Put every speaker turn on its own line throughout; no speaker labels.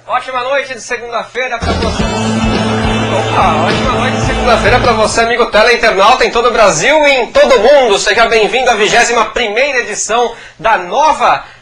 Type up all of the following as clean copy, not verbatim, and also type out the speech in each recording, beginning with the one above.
Ótima noite de segunda-feira para você. Opa, ótima noite de segunda-feira para você, amigo teleinternauta em todo o Brasil e em todo o mundo. Seja bem-vindo à 21ª edição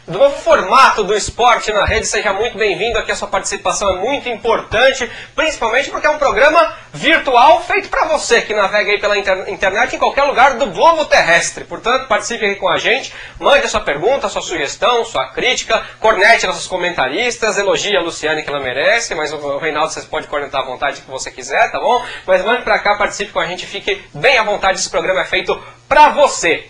do novo formato do Esporte na Rede. Seja muito bem-vindo aqui, a sua participação é muito importante, principalmente porque é um programa virtual feito para você que navega aí pela internet em qualquer lugar do globo terrestre. Portanto, participe aqui com a gente, mande a sua pergunta, a sua sugestão, sua crítica, cornete nossos comentaristas, elogie a Luciane que ela merece, mas o Reinaldo você pode cornetar à vontade que você quiser, tá bom? Mas mande pra cá, participe com a gente, fique bem à vontade, esse programa é feito pra você.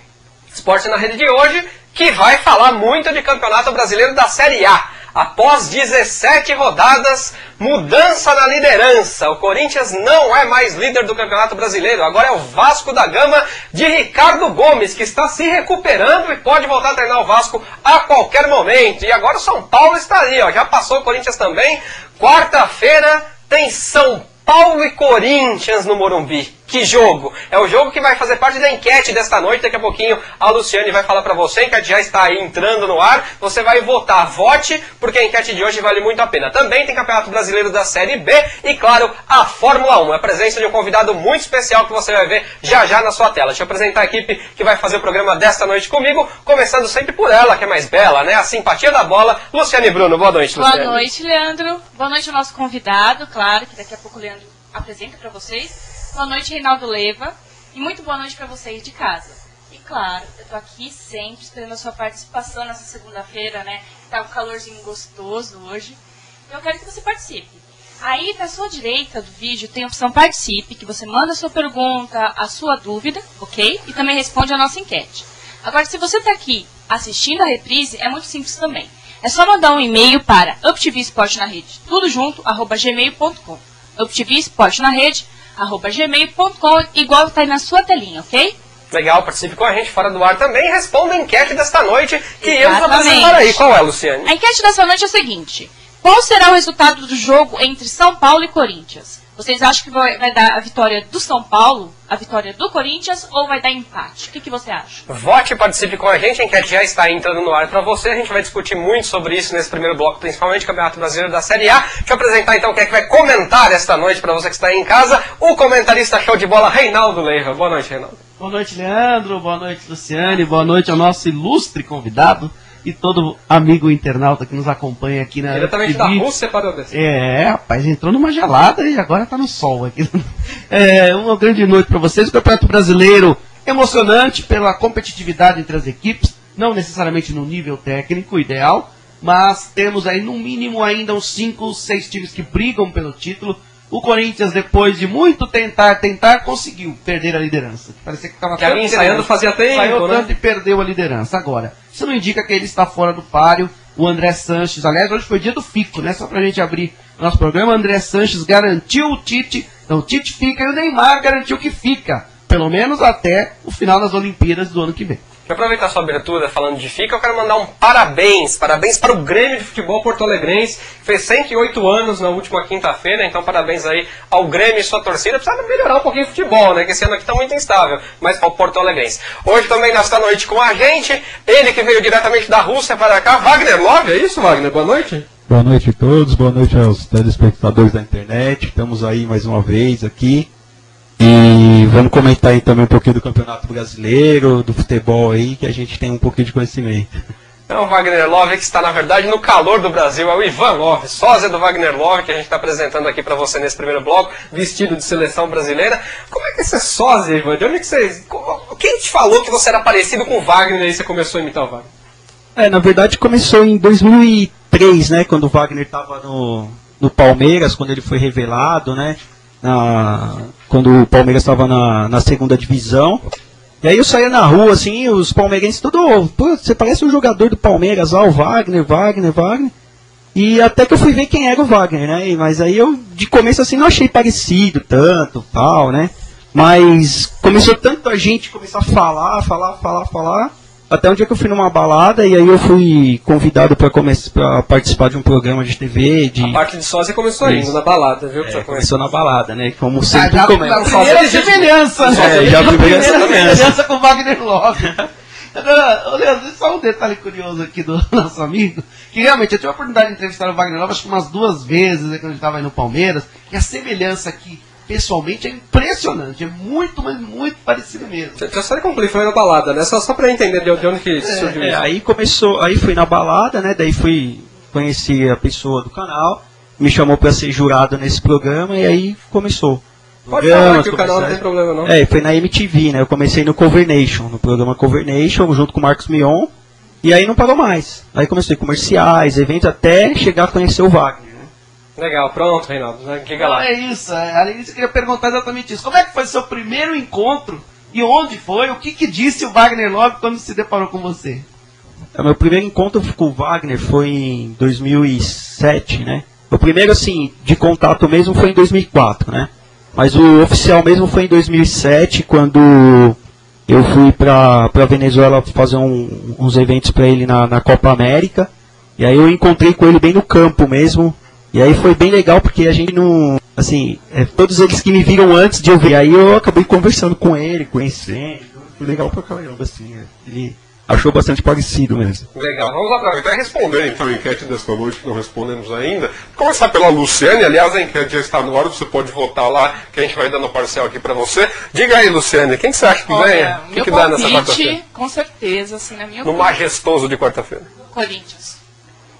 Esporte na Rede de hoje, que vai falar muito de Campeonato Brasileiro da Série A. Após 17 rodadas, mudança na liderança. O Corinthians não é mais líder do Campeonato Brasileiro. Agora é o Vasco da Gama de Ricardo Gomes, que está se recuperando e pode voltar a treinar o Vasco a qualquer momento. E agora o São Paulo está ali, ó. Já passou o Corinthians também. Quarta-feira tem São Paulo e Corinthians no Morumbi. Que jogo! É o jogo que vai fazer parte da enquete desta noite. Daqui a pouquinho a Luciane vai falar para você. A enquete já está aí entrando no ar. Você vai votar. Vote, porque a enquete de hoje vale muito a pena. Também tem Campeonato Brasileiro da Série B e, claro, a Fórmula 1. A presença de um convidado muito especial que você vai ver já já na sua tela. Deixa eu apresentar a equipe que vai fazer o programa desta noite comigo, começando sempre por ela, que é mais bela, né? A simpatia da bola, Luciane Bruno. Boa noite, Luciane.
Boa noite, Leandro. Boa noite ao nosso convidado, claro, que daqui a pouco o Leandro apresenta para vocês. Boa noite, Reinaldo Leva. E muito boa noite para vocês de casa. E claro, eu tô aqui sempre esperando a sua participação nessa segunda-feira, né? Tá um calorzinho gostoso hoje. Eu quero que você participe. Aí, pra sua direita do vídeo, tem a opção Participe, que você manda a sua pergunta, a sua dúvida, ok? E também responde a nossa enquete. Agora, se você tá aqui assistindo a reprise, é muito simples também. É só mandar um e-mail para uptvsportnarede, tudo junto, @gmail.com. uptvsportnarede, @gmail.com, igual tá aí na sua telinha, ok?
Legal, participe com a gente fora do ar também e responda a enquete desta noite que eu vou apresentar aí. Qual é, Luciane?
A enquete desta noite é a seguinte: qual será o resultado do jogo entre São Paulo e Corinthians? Vocês acham que vai dar a vitória do São Paulo, a vitória do Corinthians, ou vai dar empate? O que você acha?
Vote e participe com a gente, a enquete já está entrando no ar para você. A gente vai discutir muito sobre isso nesse primeiro bloco, principalmente Campeonato Brasileiro da Série A. Deixa eu apresentar então quem é que vai comentar esta noite para você que está aí em casa, o comentarista show de bola, Reinaldo Leiva. Boa noite, Reinaldo.
Boa noite, Leandro. Boa noite, Luciane. Boa noite ao nosso ilustre convidado e todo amigo internauta que nos acompanha aqui na
diretamente da Rússia para o DC.
Rapaz, entrou numa gelada e agora tá no sol aqui. Uma grande noite para vocês. O Campeonato Brasileiro emocionante pela competitividade entre as equipes, não necessariamente no nível técnico ideal, mas temos aí no mínimo ainda uns 5, 6 times que brigam pelo título. O Corinthians, depois de muito tentar, conseguiu perder a liderança. Parecia que estava
ali ensaiando fazia tempo,
saiu
né?
tanto e perdeu a liderança. Agora, isso não indica que ele está fora do páreo. O André Sanches, aliás, hoje foi dia do Fico, né? Só pra gente abrir o nosso programa, o André Sanches garantiu o Tite. Então o Tite fica e o Neymar garantiu que fica. Pelo menos até o final das Olimpíadas do ano que vem.
Para aproveitar a sua abertura falando de FICA, eu quero mandar um parabéns para o Grêmio de Futebol Porto-Alegrense, que fez 108 anos na última quinta-feira, então parabéns aí ao Grêmio e sua torcida. Precisa melhorar um pouquinho o futebol, né, que esse ano aqui está muito instável, mas ao Porto-Alegrense. Hoje também nesta noite com a gente, ele que veio diretamente da Rússia para cá, Wagner Love, é isso, Wagner? Boa noite.
Boa noite a todos, boa noite aos telespectadores da internet, estamos aí mais uma vez aqui. E vamos comentar aí também um pouquinho do Campeonato Brasileiro, do futebol aí, que a gente tem um pouquinho de conhecimento.
Então, o Wagner Love que está, na verdade, no calor do Brasil, é o Ivan Love, sósia do Wagner Love, que a gente está apresentando aqui para você nesse primeiro bloco, vestido de seleção brasileira. Como é que você é sósia, Ivan? De onde que você... Quem te falou que você era parecido com o Wagner e aí você começou a imitar o Wagner?
Na verdade começou em 2003, né, quando o Wagner estava no Palmeiras, quando ele foi revelado, né, quando o Palmeiras estava na segunda divisão. E aí eu saía na rua, assim, os palmeirenses tudo, pô, você parece um jogador do Palmeiras lá, o Wagner. E até que eu fui ver quem era o Wagner, né? Mas aí eu, de começo assim, não achei parecido tanto, tal, né? Mas começou tanta gente começar a falar, até um dia que eu fui numa balada e aí eu fui convidado para participar de um programa de TV.
A parte de sósia começou indo na balada, viu?
Começou na balada, né? Como sempre
já
começa.
A primeira semelhança, né?
Já a primeira
semelhança com o Wagner Love. Agora, Leandro, só um detalhe curioso aqui do nosso amigo, que realmente eu tive a oportunidade de entrevistar o Wagner Love, acho que umas 2 vezes, né, quando ele estava aí no Palmeiras, e a semelhança aqui, pessoalmente, é impressionante, é muito, mas muito parecido mesmo.
Já só completo, foi na balada, né? Só pra entender de onde que surgiu isso.
Aí começou, aí fui na balada, né, daí conheci a pessoa do canal, me chamou para ser jurado nesse programa, e aí começou.
Pode falar que o canal não tem problema, não.
Foi na MTV, né? Eu comecei no Cover Nation, no programa Cover Nation, junto com o Marcos Mion, e aí não parou mais. Aí comecei comerciais, eventos, até chegar a conhecer o Wagner, né?
Legal, pronto, Reinaldo. Diga lá.
É isso, além disso eu queria perguntar exatamente isso. Como é que foi seu primeiro encontro e onde foi? O que disse o Wagner Love quando se deparou com você?
Meu primeiro encontro com o Wagner foi em 2007, né? O primeiro, assim, de contato mesmo foi em 2004, né? Mas o oficial mesmo foi em 2007, quando eu fui pra Venezuela fazer uns eventos para ele na Copa América. E aí eu encontrei com ele bem no campo mesmo. E aí foi bem legal, porque a gente não... Assim, todos eles que me viram antes de eu ver. E aí eu acabei conversando com ele, conhecendo. Foi legal pra caramba, assim. Ele achou bastante parecido mesmo.
Legal. Vamos aproveitar e responder então a enquete desta noite, que não respondemos ainda. Começar pela Luciane, aliás, a enquete já está no ar, você pode votar lá, que a gente vai dando parcial aqui para você. Diga aí, Luciane, quem você acha que ganha? O que dá nessa quarta-feira?
Com certeza, assim, na minha
No
opinião.
majestoso de quarta-feira.
Corinthians.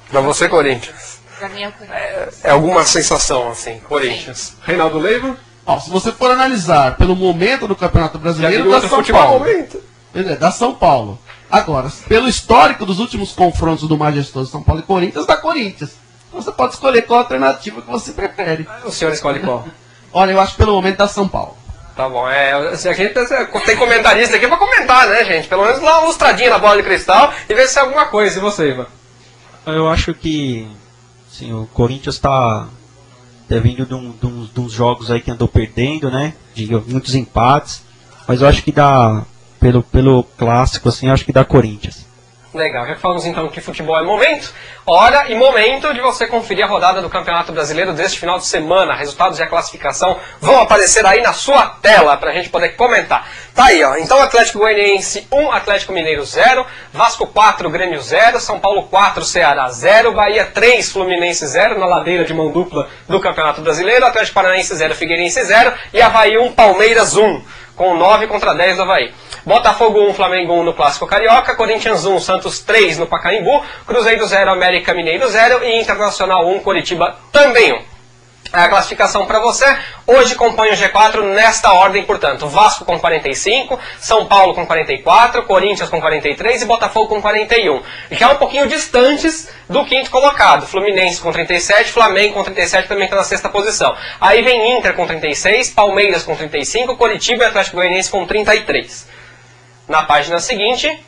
Para você, Corinthians.
Pra mim é o Corinthians.
É alguma sensação, assim, Corinthians. Reinaldo Leiva?
Ó, se você for analisar pelo momento do Campeonato Brasileiro,
Já
da
viu
São
futebol
Paulo.
momento?
Da São Paulo. Agora, pelo histórico dos últimos confrontos do majestoso São Paulo e Corinthians, da Corinthians. Então você pode escolher qual alternativa que você prefere.
O senhor escolhe qual?
Olha, eu acho pelo momento da São Paulo.
Tá bom, assim, aqui tem comentarista aqui pra comentar, né, gente? Pelo menos dar uma lustradinha na bola de cristal e ver se é alguma coisa. E você, Ivan?
Eu acho que assim, o Corinthians está vindo de uns jogos aí que andou perdendo, né? De muitos empates. Mas eu acho que dá, pelo clássico, assim, eu acho que dá Corinthians.
Legal, já que falamos então que futebol é momento, hora e momento de você conferir a rodada do Campeonato Brasileiro deste final de semana. Resultados e a classificação vão aparecer aí na sua tela para a gente poder comentar. Tá aí, ó. Então Atlético Goianiense 1, Atlético Mineiro 0, Vasco 4, Grêmio 0, São Paulo 4, Ceará 0, Bahia 3, Fluminense 0, na ladeira de mão dupla do Campeonato Brasileiro, Atlético Paranaense 0, Figueirense 0 e Avaí 1, Palmeiras 1, com 9 contra 10 do Avaí. Botafogo 1, Flamengo 1 no Clássico Carioca, Corinthians 1, Santos 3 no Pacaembu, Cruzeiro 0, América Mineiro 0 e Internacional 1, Coritiba também 1. A classificação para você, hoje compõe o G4 nesta ordem, portanto, Vasco com 45, São Paulo com 44, Corinthians com 43 e Botafogo com 41. Já um pouquinho distantes do quinto colocado, Fluminense com 37, Flamengo com 37 também está na sexta posição. Aí vem Inter com 36, Palmeiras com 35, Coritiba e Atlético Goianiense com 33. Na página seguinte,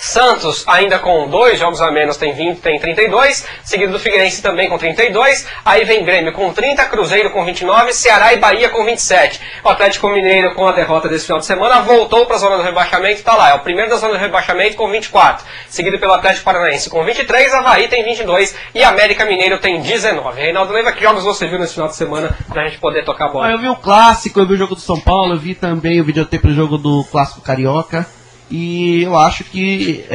Santos, ainda com 2 jogos a menos, tem 32, seguido do Figueirense também com 32, aí vem Grêmio com 30, Cruzeiro com 29, Ceará e Bahia com 27. O Atlético Mineiro, com a derrota desse final de semana, voltou para a zona do rebaixamento, está lá, é o primeiro da zona do rebaixamento com 24, seguido pelo Atlético Paranaense com 23, Avaí tem 22 e América Mineiro tem 19. Reinaldo Leiva, que jogos você viu nesse final de semana para a gente poder tocar a bola?
Eu vi o Clássico, eu vi o jogo do São Paulo, eu vi também o videotape do jogo do Clássico Carioca. E eu acho que,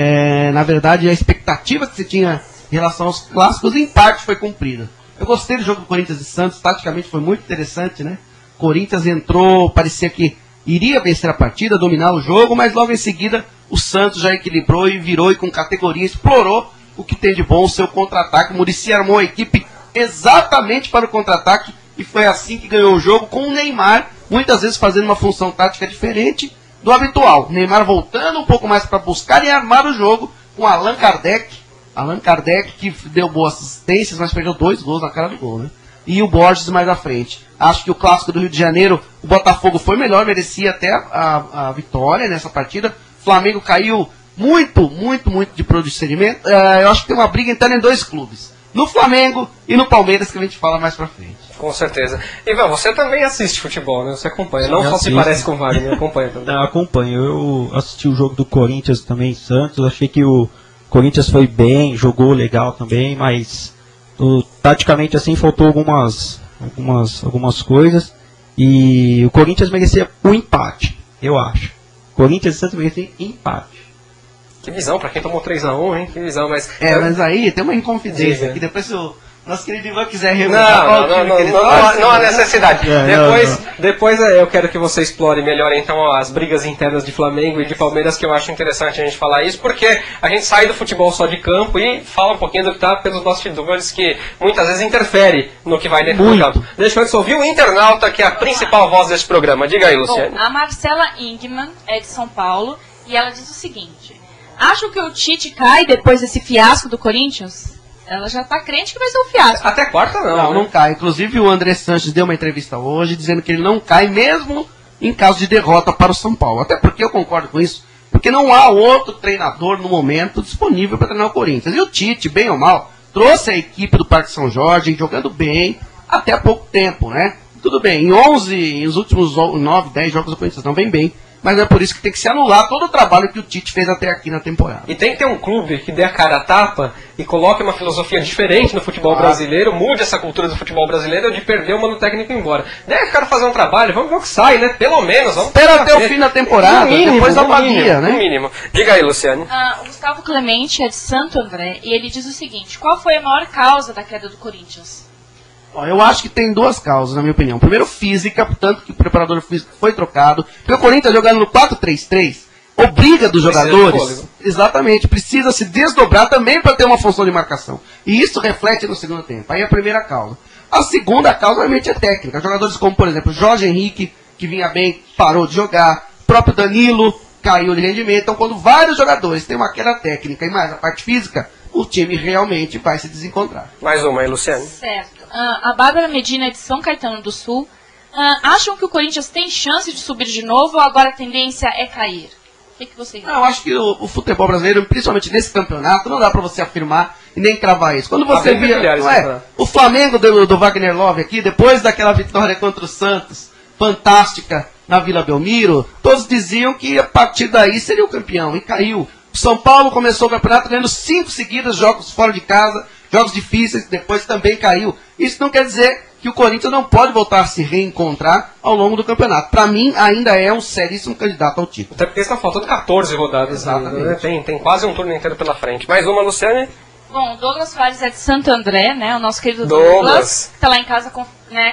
na verdade, a expectativa que você tinha em relação aos clássicos, em parte, foi cumprida. Eu gostei do jogo do Corinthians e Santos, taticamente foi muito interessante, né? Corinthians entrou, parecia que iria vencer a partida, dominar o jogo, mas logo em seguida o Santos já equilibrou e virou e com categoria explorou o que tem de bom, o seu contra-ataque. O Muricy armou a equipe exatamente para o contra-ataque e foi assim que ganhou o jogo, com o Neymar muitas vezes fazendo uma função tática diferente do habitual. Neymar voltando um pouco mais para buscar e armar o jogo com Allan Kardec. Allan Kardec que deu boas assistências, mas perdeu 2 gols na cara do gol, né? E o Borges mais à frente. Acho que o Clássico do Rio de Janeiro, o Botafogo foi melhor, merecia até a vitória nessa partida. O Flamengo caiu muito de procedimento. Eu acho que tem uma briga interna em 2 clubes. no Flamengo e no Palmeiras, que a gente fala mais pra frente.
Com certeza. Ivan, você também assiste futebol, né? Você acompanha. Não
Eu
só se
assisto.
parece com o Wagner, acompanha também.
Não, acompanho. Eu assisti o jogo do Corinthians também em Santos. Achei que o Corinthians foi bem, jogou legal também, mas taticamente assim faltou algumas coisas. E o Corinthians merecia um empate, eu acho. Corinthians e Santos mereciam empate.
Que visão, pra quem tomou 3-1, hein? Que visão, mas...
Mas aí tem uma inconfidência
Diga.
aqui, depois se o nosso querido Ivan quiser
Não,
revelar
não há necessidade.
É,
Depois eu quero que você explore melhor então as brigas internas de Flamengo e de Palmeiras, que eu acho interessante a gente falar isso, porque a gente sai do futebol só de campo e fala um pouquinho do que está pelos bastidores, que muitas vezes interfere no que vai dentro do campo. Deixa eu antes ouvir o internauta, que é a principal voz desse programa. Diga aí, Luciane.
Bom, a Marcela Ingman é de São Paulo e ela diz o seguinte: acham que o Tite cai depois desse fiasco do Corinthians? Ela já tá crente que vai ser um fiasco.
Até quarta
Não, não cai. Inclusive o André Sanches deu uma entrevista hoje dizendo que ele não cai mesmo em caso de derrota para o São Paulo. Até porque eu concordo com isso, porque não há outro treinador no momento disponível para treinar o Corinthians. E o Tite, bem ou mal, trouxe a equipe do Parque São Jorge jogando bem até há pouco tempo, né? Tudo bem, em os últimos 9, 10 jogos o Corinthians não vem bem, mas é por isso que tem que se anular todo o trabalho que o Tite fez até aqui na temporada.
E tem que ter um clube que dê a cara a tapa e coloque uma filosofia diferente no futebol brasileiro, mude essa cultura do futebol brasileiro de perder o mano técnico e ir embora. Deixa o cara fazer um trabalho, vamos ver o que sai, né? Pelo menos. Vamos
Espera até o fim da temporada, depois avalia, né?
No mínimo. Diga aí, Luciane.
O Gustavo Clemente é de Santo André e ele diz o seguinte: qual foi a maior causa da queda do Corinthians?
Ó, eu acho que tem duas causas, na minha opinião. Primeiro, física, portanto que o preparador físico foi trocado. Porque o Corinthians jogando no 4-3-3 obriga dos jogadores, exatamente, precisa se desdobrar também para ter uma função de marcação. E isso reflete no segundo tempo. Aí é a primeira causa. A segunda causa, realmente, é técnica. Jogadores como, por exemplo, Jorge Henrique, que vinha bem, parou de jogar. O próprio Danilo caiu de rendimento. Então, quando vários jogadores têm uma queda técnica e mais a parte física, o time realmente vai se desencontrar.
Mais uma aí, Luciane.
Certo. A Bárbara Medina é de São Caetano do Sul. Acham que o Corinthians tem chance de subir de novo ou agora a tendência é cair? O que vocês acham?
Eu acho que o futebol brasileiro, principalmente nesse campeonato, não dá para você afirmar e nem cravar isso. Quando você via o Flamengo do Wagner Love aqui, depois daquela vitória contra o Santos, fantástica, na Vila Belmiro, todos diziam que a partir daí seria o campeão, e caiu. O São Paulo começou o campeonato ganhando 5 seguidas, jogos fora de casa, jogos difíceis, depois também caiu. Isso não quer dizer que o Corinthians não pode voltar a se reencontrar ao longo do campeonato. Para mim, ainda é um seríssimo candidato ao título.
Até porque está faltando 14 rodadas. Né? Tem quase um turno inteiro pela frente. Mais uma, Luciane?
Bom, o Douglas Soares é de Santo André, né? O nosso querido Douglas. Está lá em casa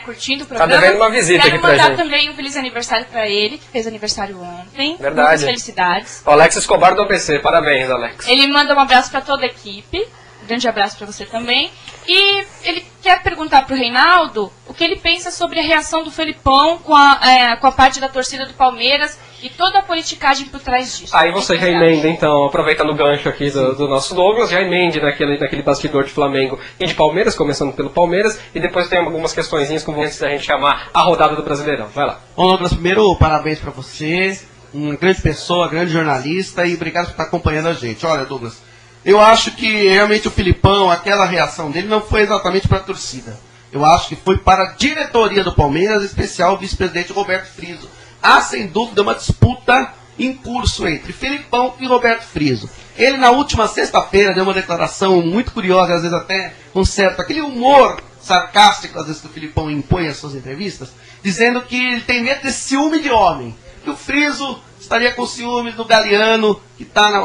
curtindo o programa.
Está devendo uma visita aqui pra gente.
Quero mandar também um feliz aniversário para ele, que fez aniversário ontem.
Verdade.
Muitas felicidades.
O Alex Escobar do ABC. Parabéns, Alex.
Ele manda um abraço para toda a equipe. Grande abraço para você também. E ele quer perguntar para o Reinaldo o que ele pensa sobre a reação do Felipão com a parte da torcida do Palmeiras e toda a politicagem por trás disso.
Aí você já emenda, então, aproveitando o gancho aqui do nosso Douglas, já emende naquele bastidor de Flamengo e de Palmeiras, começando pelo Palmeiras, e depois tem algumas questõezinhas como antes da gente chamar a rodada do Brasileirão. Vai lá.
Bom, Douglas, primeiro, parabéns para você, uma grande pessoa, grande jornalista, e obrigado por estar acompanhando a gente. Olha, Douglas, eu acho que realmente o Filipão, aquela reação dele não foi exatamente para a torcida. Eu acho que foi para a diretoria do Palmeiras, em especial o vice-presidente Roberto Friso. Há, sem dúvida, uma disputa em curso entre Filipão e Roberto Friso. Ele, na última sexta-feira, deu uma declaração muito curiosa, às vezes até um certo, aquele humor sarcástico, às vezes, que o Filipão impõe às suas entrevistas, dizendo que ele tem medo desse ciúme de homem. Que o Friso estaria com ciúmes do Galeano,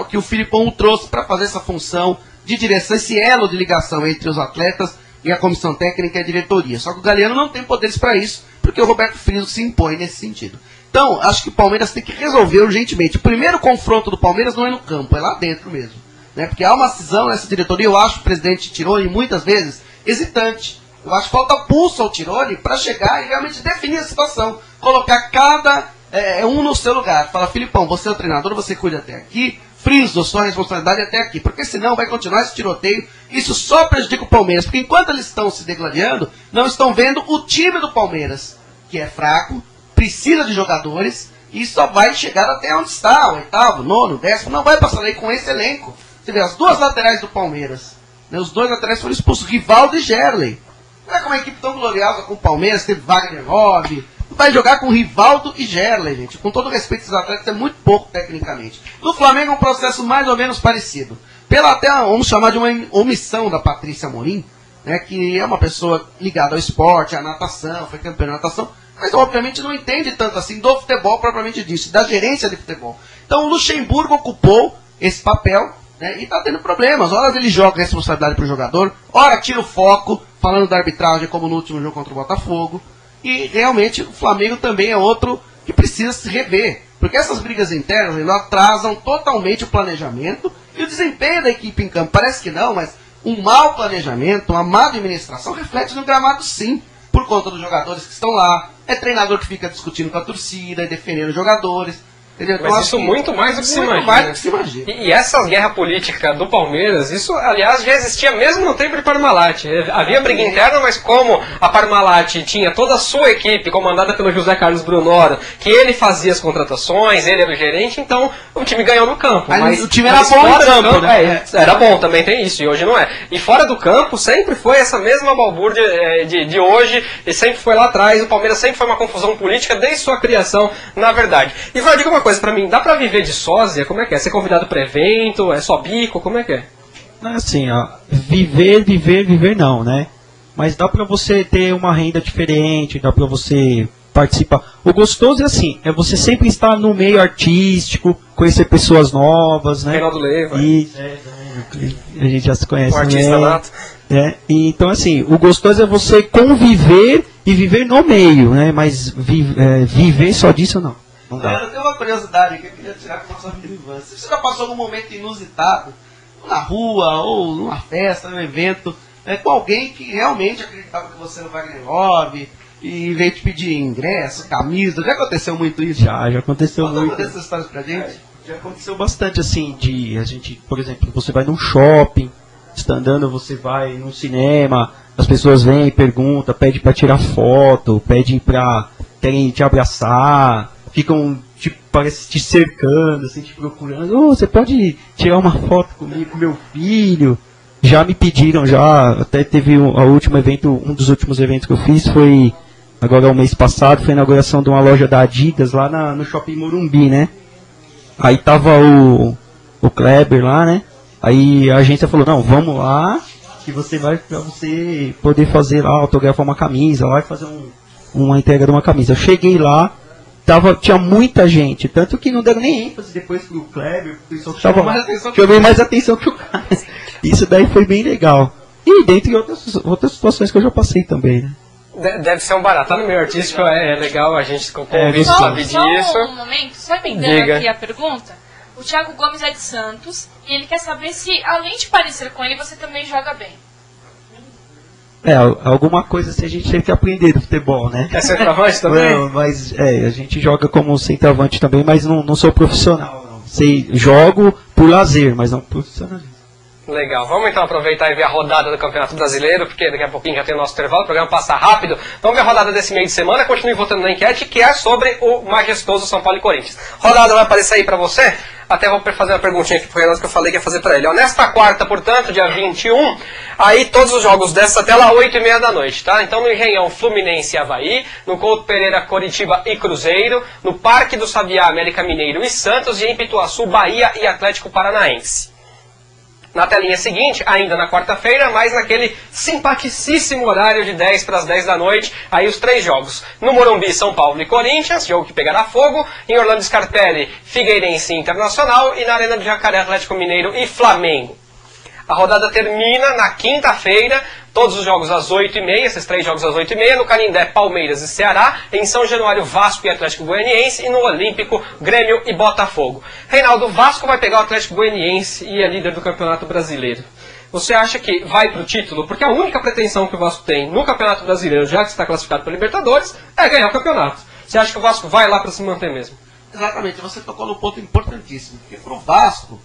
que o Filipão o trouxe para fazer essa função de direção, esse elo de ligação entre os atletas e a comissão técnica e a diretoria. Só que o Galeano não tem poderes para isso, porque o Roberto Friso se impõe nesse sentido. Então, acho que o Palmeiras tem que resolver urgentemente. O primeiro confronto do Palmeiras não é no campo, é lá dentro mesmo. Né? Porque há uma cisão nessa diretoria, eu acho que o presidente Tironi, muitas vezes, hesitante. Eu acho que falta pulso ao Tironi para chegar e realmente definir a situação. Colocar cada um no seu lugar. Fala, Filipão, você é o treinador, você cuida até aqui. Friso, sua responsabilidade é até aqui. Porque senão vai continuar esse tiroteio. Isso só prejudica o Palmeiras. Porque enquanto eles estão se degladiando, não estão vendo o time do Palmeiras, que é fraco, precisa de jogadores e só vai chegar até onde está, o 8º, 9º, 10º, não vai passar daí com esse elenco. Você vê, as duas laterais do Palmeiras, né? Os dois laterais foram expulsos, Rivaldo e Gerley. Não é com uma equipe tão gloriosa como o Palmeiras, teve Wagner Love, vai jogar com Rivaldo e Gerley, gente. Com todo respeito aos atletas, é muito pouco tecnicamente. No Flamengo é um processo mais ou menos parecido. Pela até, vamos chamar de uma omissão da Patrícia Amorim, né, que é uma pessoa ligada ao esporte, à natação, foi campeã de natação, mas obviamente não entende tanto assim do futebol propriamente disso, da gerência de futebol. Então o Luxemburgo ocupou esse papel, né, e está tendo problemas. Ora ele joga a responsabilidade para o jogador, ora tira o foco, falando da arbitragem como no último jogo contra o Botafogo. E realmente o Flamengo também é outro que precisa se rever. Porque essas brigas internas elas atrasam totalmente o planejamento e o desempenho da equipe em campo. Parece que não, mas um mau planejamento, uma má administração reflete no gramado sim. Por conta dos jogadores que estão lá. É treinador que fica discutindo com a torcida e defendendo os jogadores. Entendeu?
Mas isso muito mais do que se imagina.
Mais do que se imagina.
E essa guerra política do Palmeiras, isso, aliás, já existia mesmo no tempo de Parmalat. Havia briga interna, mas como a Parmalat tinha toda a sua equipe, comandada pelo José Carlos Brunoro, que ele fazia as contratações, ele era o gerente, então o time ganhou no campo.
Mas o time era bom no campo, né?
Era bom, também tem isso, e hoje não é. E fora do campo, sempre foi essa mesma balbúrdia de hoje, e sempre foi lá atrás, o Palmeiras sempre foi uma confusão política desde sua criação, na verdade. E vai, diga uma coisa pra mim, dá pra viver de sósia? Como é que é? Ser convidado pra evento? É só bico? Como é que é?
Assim, ó, viver não, né? Mas dá pra você ter uma renda diferente, dá pra você participar. O gostoso é assim, é você sempre estar no meio artístico, conhecer pessoas novas, né?
Reinaldo Leiva.
E a gente já se conhece,
um artista nato.
E, então assim, o gostoso é você conviver e viver no meio, né? Mas viver só disso não.
Eu tenho uma curiosidade que eu queria tirar com a sua relevância. Você já passou algum momento inusitado na rua, ou numa festa, num evento, com alguém que realmente acreditava que você era o Wagner Love e veio te pedir ingresso, camisa? Já aconteceu muito isso?
Já aconteceu muito.
Conta dessas histórias pra gente.
Já aconteceu bastante assim, de a gente, por exemplo, você vai num shopping, está andando, você vai num cinema, as pessoas vêm e perguntam, pedem pra tirar foto, pedem pra querem te abraçar, ficam, tipo, parece te cercando, assim, te procurando. Você pode tirar uma foto comigo, com meu filho? Já me pediram, até teve um dos últimos eventos que eu fiz foi, agora o mês passado, foi a inauguração de uma loja da Adidas lá no Shopping Morumbi, né? Aí tava o Kleber lá, né? Aí a agência falou, não, vamos lá, que você vai, pra você poder fazer lá, autografar uma camisa, lá e fazer uma entrega de uma camisa. Eu cheguei lá, tinha muita gente, tanto que não deram nem ênfase depois pro Kleber, chamou mais atenção que o cara. Isso daí foi bem legal. E dentre outras situações que eu já passei também, né?
Deve ser um barato. Tá no meio artístico, é legal, a gente convive sabe disso.
Só um momento, só emendando aqui a pergunta. O Thiago Gomes é de Santos e ele quer saber se, além de parecer com ele, você também joga bem.
Alguma coisa assim a gente tem que aprender do futebol, né?
É centroavante também?
Não, mas a gente joga como centroavante também, mas não sou profissional. Não. Jogo por lazer, mas não profissionalismo.
Legal, vamos então aproveitar e ver a rodada do Campeonato Brasileiro, porque daqui a pouquinho já tem o nosso intervalo, o programa passa rápido. Vamos ver a rodada desse meio de semana, continue votando na enquete, que é sobre o majestoso São Paulo e Corinthians. Rodada vai aparecer aí pra você, até vou fazer uma perguntinha aqui pro Renato que eu falei que ia fazer pra ele. Nesta quarta, portanto, dia 21, aí todos os jogos dessa tela, 8h30 da noite, tá? Então no Engenhão, Fluminense e Avaí, no Couto Pereira, Coritiba e Cruzeiro, no Parque do Sabiá, América Mineiro e Santos, e em Pituaçu, Bahia e Atlético Paranaense. Na telinha seguinte, ainda na quarta-feira, mas naquele simpaticíssimo horário de 10 para as 10 da noite, aí os 3 jogos. No Morumbi, São Paulo e Corinthians, jogo que pegará fogo. Em Orlando Scarpelli, Figueirense e Internacional. E na Arena do Jacaré, Atlético Mineiro e Flamengo. A rodada termina na quinta-feira, todos os jogos às 8h30, esses 3 jogos às 8h30, no Canindé, Palmeiras e Ceará, em São Januário, Vasco e Atlético Goianiense, e no Olímpico, Grêmio e Botafogo. Reinaldo, Vasco vai pegar o Atlético Goianiense e é líder do Campeonato Brasileiro. Você acha que vai pro título? Porque a única pretensão que o Vasco tem no Campeonato Brasileiro, já que está classificado para Libertadores, é ganhar o campeonato. Você acha que o Vasco vai lá para se manter mesmo?
Exatamente, você tocou num ponto importantíssimo, porque pro Vasco,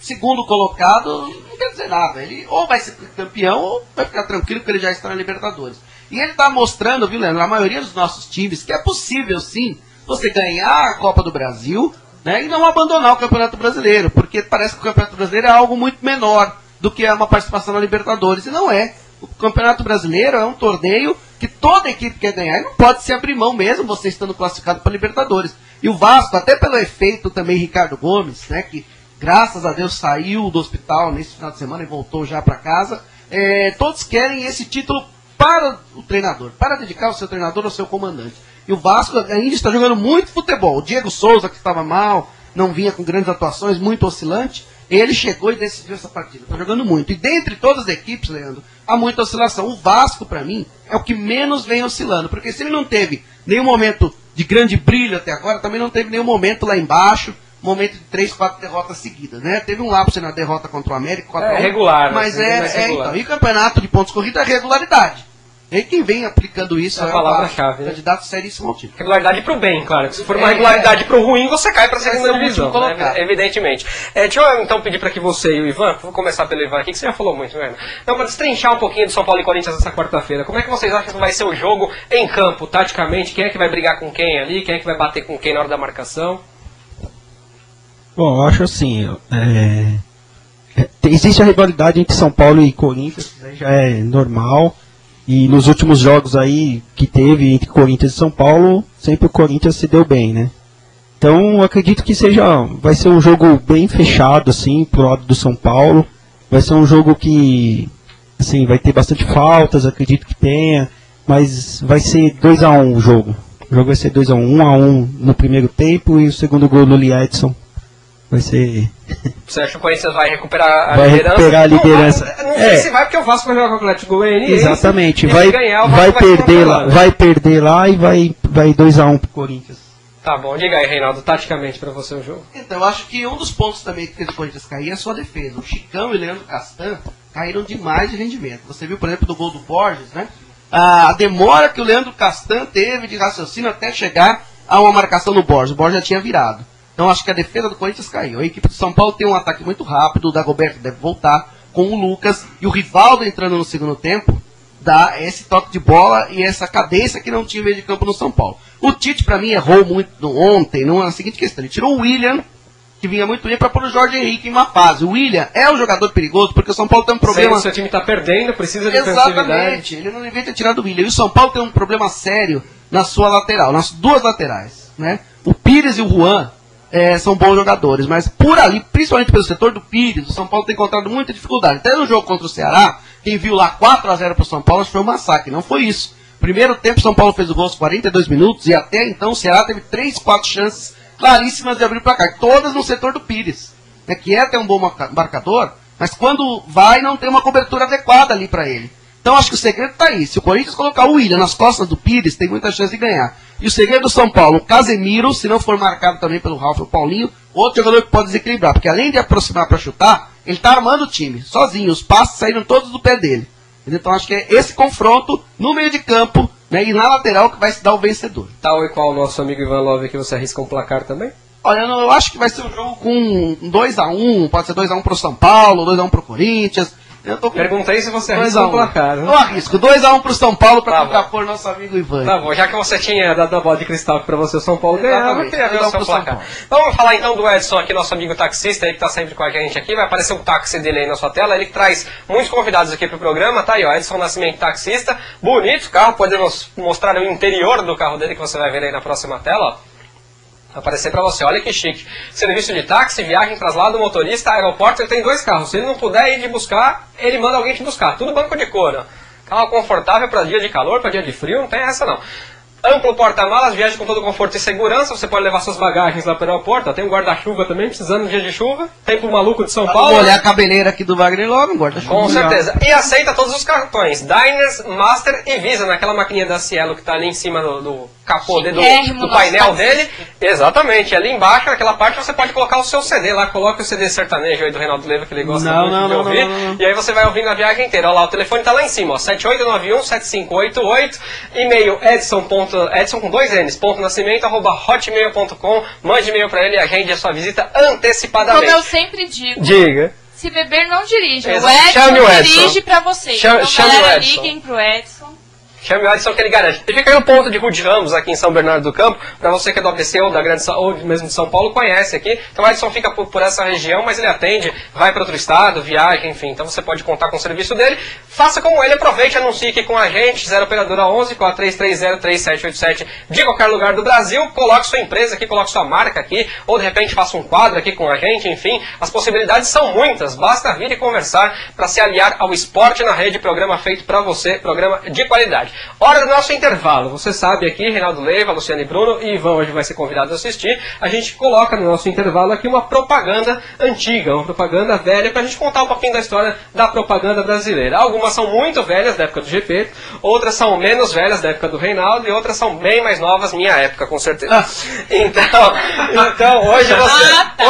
segundo colocado, não quer dizer nada. Ele ou vai ser campeão ou vai ficar tranquilo porque ele já está na Libertadores. E ele está mostrando, viu, Leandro, na maioria dos nossos times, que é possível sim você ganhar a Copa do Brasil, né, e não abandonar o Campeonato Brasileiro, porque parece que o Campeonato Brasileiro é algo muito menor. do que uma participação na Libertadores. E não é. O Campeonato Brasileiro é um torneio que toda equipe quer ganhar e não pode se abrir mão mesmo você estando classificado para Libertadores. E o Vasco, até pelo efeito também Ricardo Gomes, né, que graças a Deus saiu do hospital nesse final de semana e voltou já para casa, todos querem esse título para o treinador, para dedicar ao seu treinador, ao seu comandante. E o Vasco ainda está jogando muito futebol. O Diego Souza, que estava mal, não vinha com grandes atuações, muito oscilante, ele chegou e decidiu essa partida. Está jogando muito. E dentre todas as equipes, Leandro, há muita oscilação. O Vasco, para mim, é o que menos vem oscilando. Porque se ele não teve nenhum momento de grande brilho até agora, também não teve nenhum momento lá embaixo, momento de 3, 4 derrotas seguidas, né? Teve um lapso na derrota contra o América, 4-1,
regular,
mas
regular.
então, e campeonato de pontos corridos é regularidade. E aí quem vem aplicando isso
é a palavra-chave, né?
Candidato seríssimo ao título.
Regularidade pro bem, claro. Se for uma regularidade pro ruim, você cai pra segunda divisão, né? Evidentemente. Deixa eu então pedir pra que você e o Ivan, vou começar pelo Ivan aqui, que você já falou muito, né? Então, pra destrinchar um pouquinho do São Paulo e Corinthians essa quarta-feira, como é que vocês acham que vai ser o jogo em campo, taticamente? Quem é que vai brigar com quem ali? Quem é que vai bater com quem na hora da marcação?
Bom, eu acho assim, existe a rivalidade entre São Paulo e Corinthians, já é normal. E nos últimos jogos aí que teve entre Corinthians e São Paulo, sempre o Corinthians se deu bem, né? Então, eu acredito que vai ser um jogo bem fechado, assim, pro lado do São Paulo. Vai ser um jogo que, assim, vai ter bastante faltas, acredito que tenha, mas vai ser 2-1 o jogo. O jogo vai ser 2-1, 1-1 no primeiro tempo e o segundo gol do Lee Edson. Vai ser...
Você acha que o Corinthians vai recuperar a
liderança? Vai recuperar a liderança.
Não sei se vai, porque o Vasco vai jogar com o Atlético Goianiense.
Exatamente. Vai perder lá e vai 2-1 pro Corinthians.
Tá bom, diga aí, Reinaldo, taticamente pra você o jogo.
Então, eu acho que um dos pontos também que fez o Corinthians cair é a sua defesa. O Chicão e o Leandro Castan caíram demais de rendimento. Você viu, por exemplo, do gol do Borges, né? A demora que o Leandro Castan teve de raciocínio até chegar a uma marcação no Borges. O Borges já tinha virado. Então acho que a defesa do Corinthians caiu. A equipe de São Paulo tem um ataque muito rápido, o Dagoberto deve voltar com o Lucas e o Rivaldo entrando no segundo tempo dá esse toque de bola e essa cadência que não tinha meio de campo no São Paulo. O Tite, para mim, errou muito ontem na seguinte questão. Ele tirou o William, que vinha muito bem, para pôr o Jorge Henrique em uma fase. O William é um jogador perigoso porque o São Paulo tem um problema...
Se o seu time está perdendo, precisa de defensividade.
Exatamente, ele não devia ter tirado o William. E o São Paulo tem um problema sério na sua lateral, nas duas laterais, né? O Pires e o Juan são bons jogadores, mas por ali, principalmente pelo setor do Pires, o São Paulo tem encontrado muita dificuldade. Até no jogo contra o Ceará, quem viu lá 4-0 para o São Paulo, foi um massacre. Não foi isso. Primeiro tempo, o São Paulo fez o gol aos 42 minutos e até então o Ceará teve 3, 4 chances claríssimas de abrir o placar, todas no setor do Pires, né, que é até um bom marcador, mas quando vai não tem uma cobertura adequada ali para ele. Então acho que o segredo está aí. Se o Corinthians colocar o William nas costas do Pires, tem muita chance de ganhar. E o segredo do São Paulo, o Casemiro, se não for marcado também pelo Ralf, o Paulinho, outro jogador que pode desequilibrar, porque além de aproximar para chutar, ele está armando o time, sozinho, os passes saíram todos do pé dele. Então acho que é esse confronto no meio de campo, né, e na lateral que vai se dar o vencedor.
Tal e qual o nosso amigo Ivan Love, que você arrisca um placar também?
Olha, eu acho que vai ser um jogo com 2-1, pode ser 2-1 pro São Paulo, 2-1 pro Corinthians.
Perguntei se você arrisca um placar.
Eu arrisco, 2-1 pro São Paulo para contrapor nosso amigo Ivan.
Tá bom, já que você tinha dado a bola de cristal para você o São Paulo ganhar, eu queria ver o seu placar. Vamos falar então do Edson aqui, nosso amigo taxista, ele que tá sempre com a gente aqui, vai aparecer um táxi dele aí na sua tela, ele que traz muitos convidados aqui pro programa, tá aí ó, Edson Nascimento, taxista, bonito carro, podemos mostrar o interior do carro dele que você vai ver aí na próxima tela, ó. Aparecer para você, olha que chique. Serviço de táxi, viagem, traslado, motorista, aeroporto, ele tem 2 carros. Se ele não puder ir de buscar, ele manda alguém te buscar. Tudo banco de couro. Carro confortável para dia de calor, para dia de frio, não tem essa não. Amplo porta-malas, viagem com todo conforto e segurança. Você pode levar suas bagagens lá para o aeroporto. Tem um guarda-chuva também, precisando de dia de chuva. Tempo maluco de São Paulo.
Vou olhar a cabeleira aqui do Wagner Love, um guarda-chuva.
Com certeza. E aceita todos os cartões. Diners, Master e Visa. Naquela maquininha da Cielo que está ali em cima do capô do painel dele. Exatamente. Ali embaixo, naquela parte, você pode colocar o seu CD lá. Coloca o CD sertanejo aí do Reinaldo Leva, que ele gosta muito de ouvir. Não. E aí você vai ouvindo a viagem inteira. Olha lá, o telefone está lá em cima, ó. 7891-7588. E-mail Edson com 2 N's, .nascimento@hotmail.com. Mande e-mail para ele e agende a sua visita antecipadamente.
Como eu sempre digo.
Diga.
Se beber, não dirija.
Exato.
O Edson dirige para vocês.
Chame
então, galera,
o Edson.
liguem pro Edson.
Chame o Adson que ele garante. E fica aí no ponto de Rude Ramos, aqui em São Bernardo do Campo, para você que é do ABC ou da Grande ou mesmo de São Paulo, conhece aqui. Então o Adson fica por essa região, mas ele atende, vai para outro estado, viaja, enfim. Então você pode contar com o serviço dele. Faça como ele, aproveite, anuncie aqui com a gente, 0 operadora 11 4330 3787 de qualquer lugar do Brasil. Coloque sua empresa aqui, coloque sua marca aqui, ou de repente faça um quadro aqui com a gente, enfim. As possibilidades são muitas, basta vir e conversar para se aliar ao Esporte na Rede, programa feito para você, programa de qualidade. Hora do nosso intervalo. Você sabe aqui, Reinaldo Leiva, Luciane Bruno e Ivan hoje vai ser convidado a assistir. A gente coloca no nosso intervalo aqui uma propaganda antiga, uma propaganda velha, para a gente contar um pouquinho da história da propaganda brasileira. Algumas são muito velhas, da época do GP, outras são menos velhas, da época do Reinaldo, e outras são bem mais novas, minha época, com certeza. Então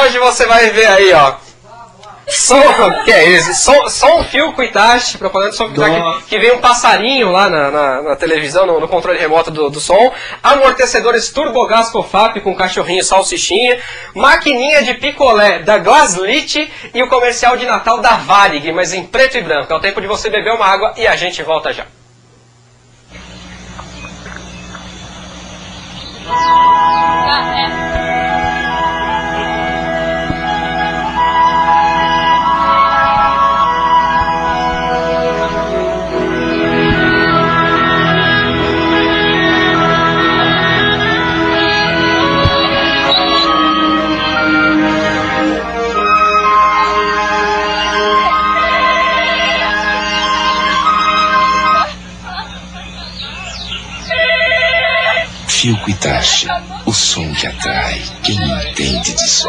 hoje você vai ver aí, ó. Que é isso? Som Philco Itachi, propaganda de Som Philco Itachi, que vem um passarinho lá na televisão, no controle remoto do som. Amortecedores Turbogás Cofap com cachorrinho e salsichinha. Maquininha de picolé da Glaslit e o comercial de Natal da Varig, mas em preto e branco. É o tempo de você beber uma água e a gente volta já.
Philco Itachi, o som que atrai quem entende de som.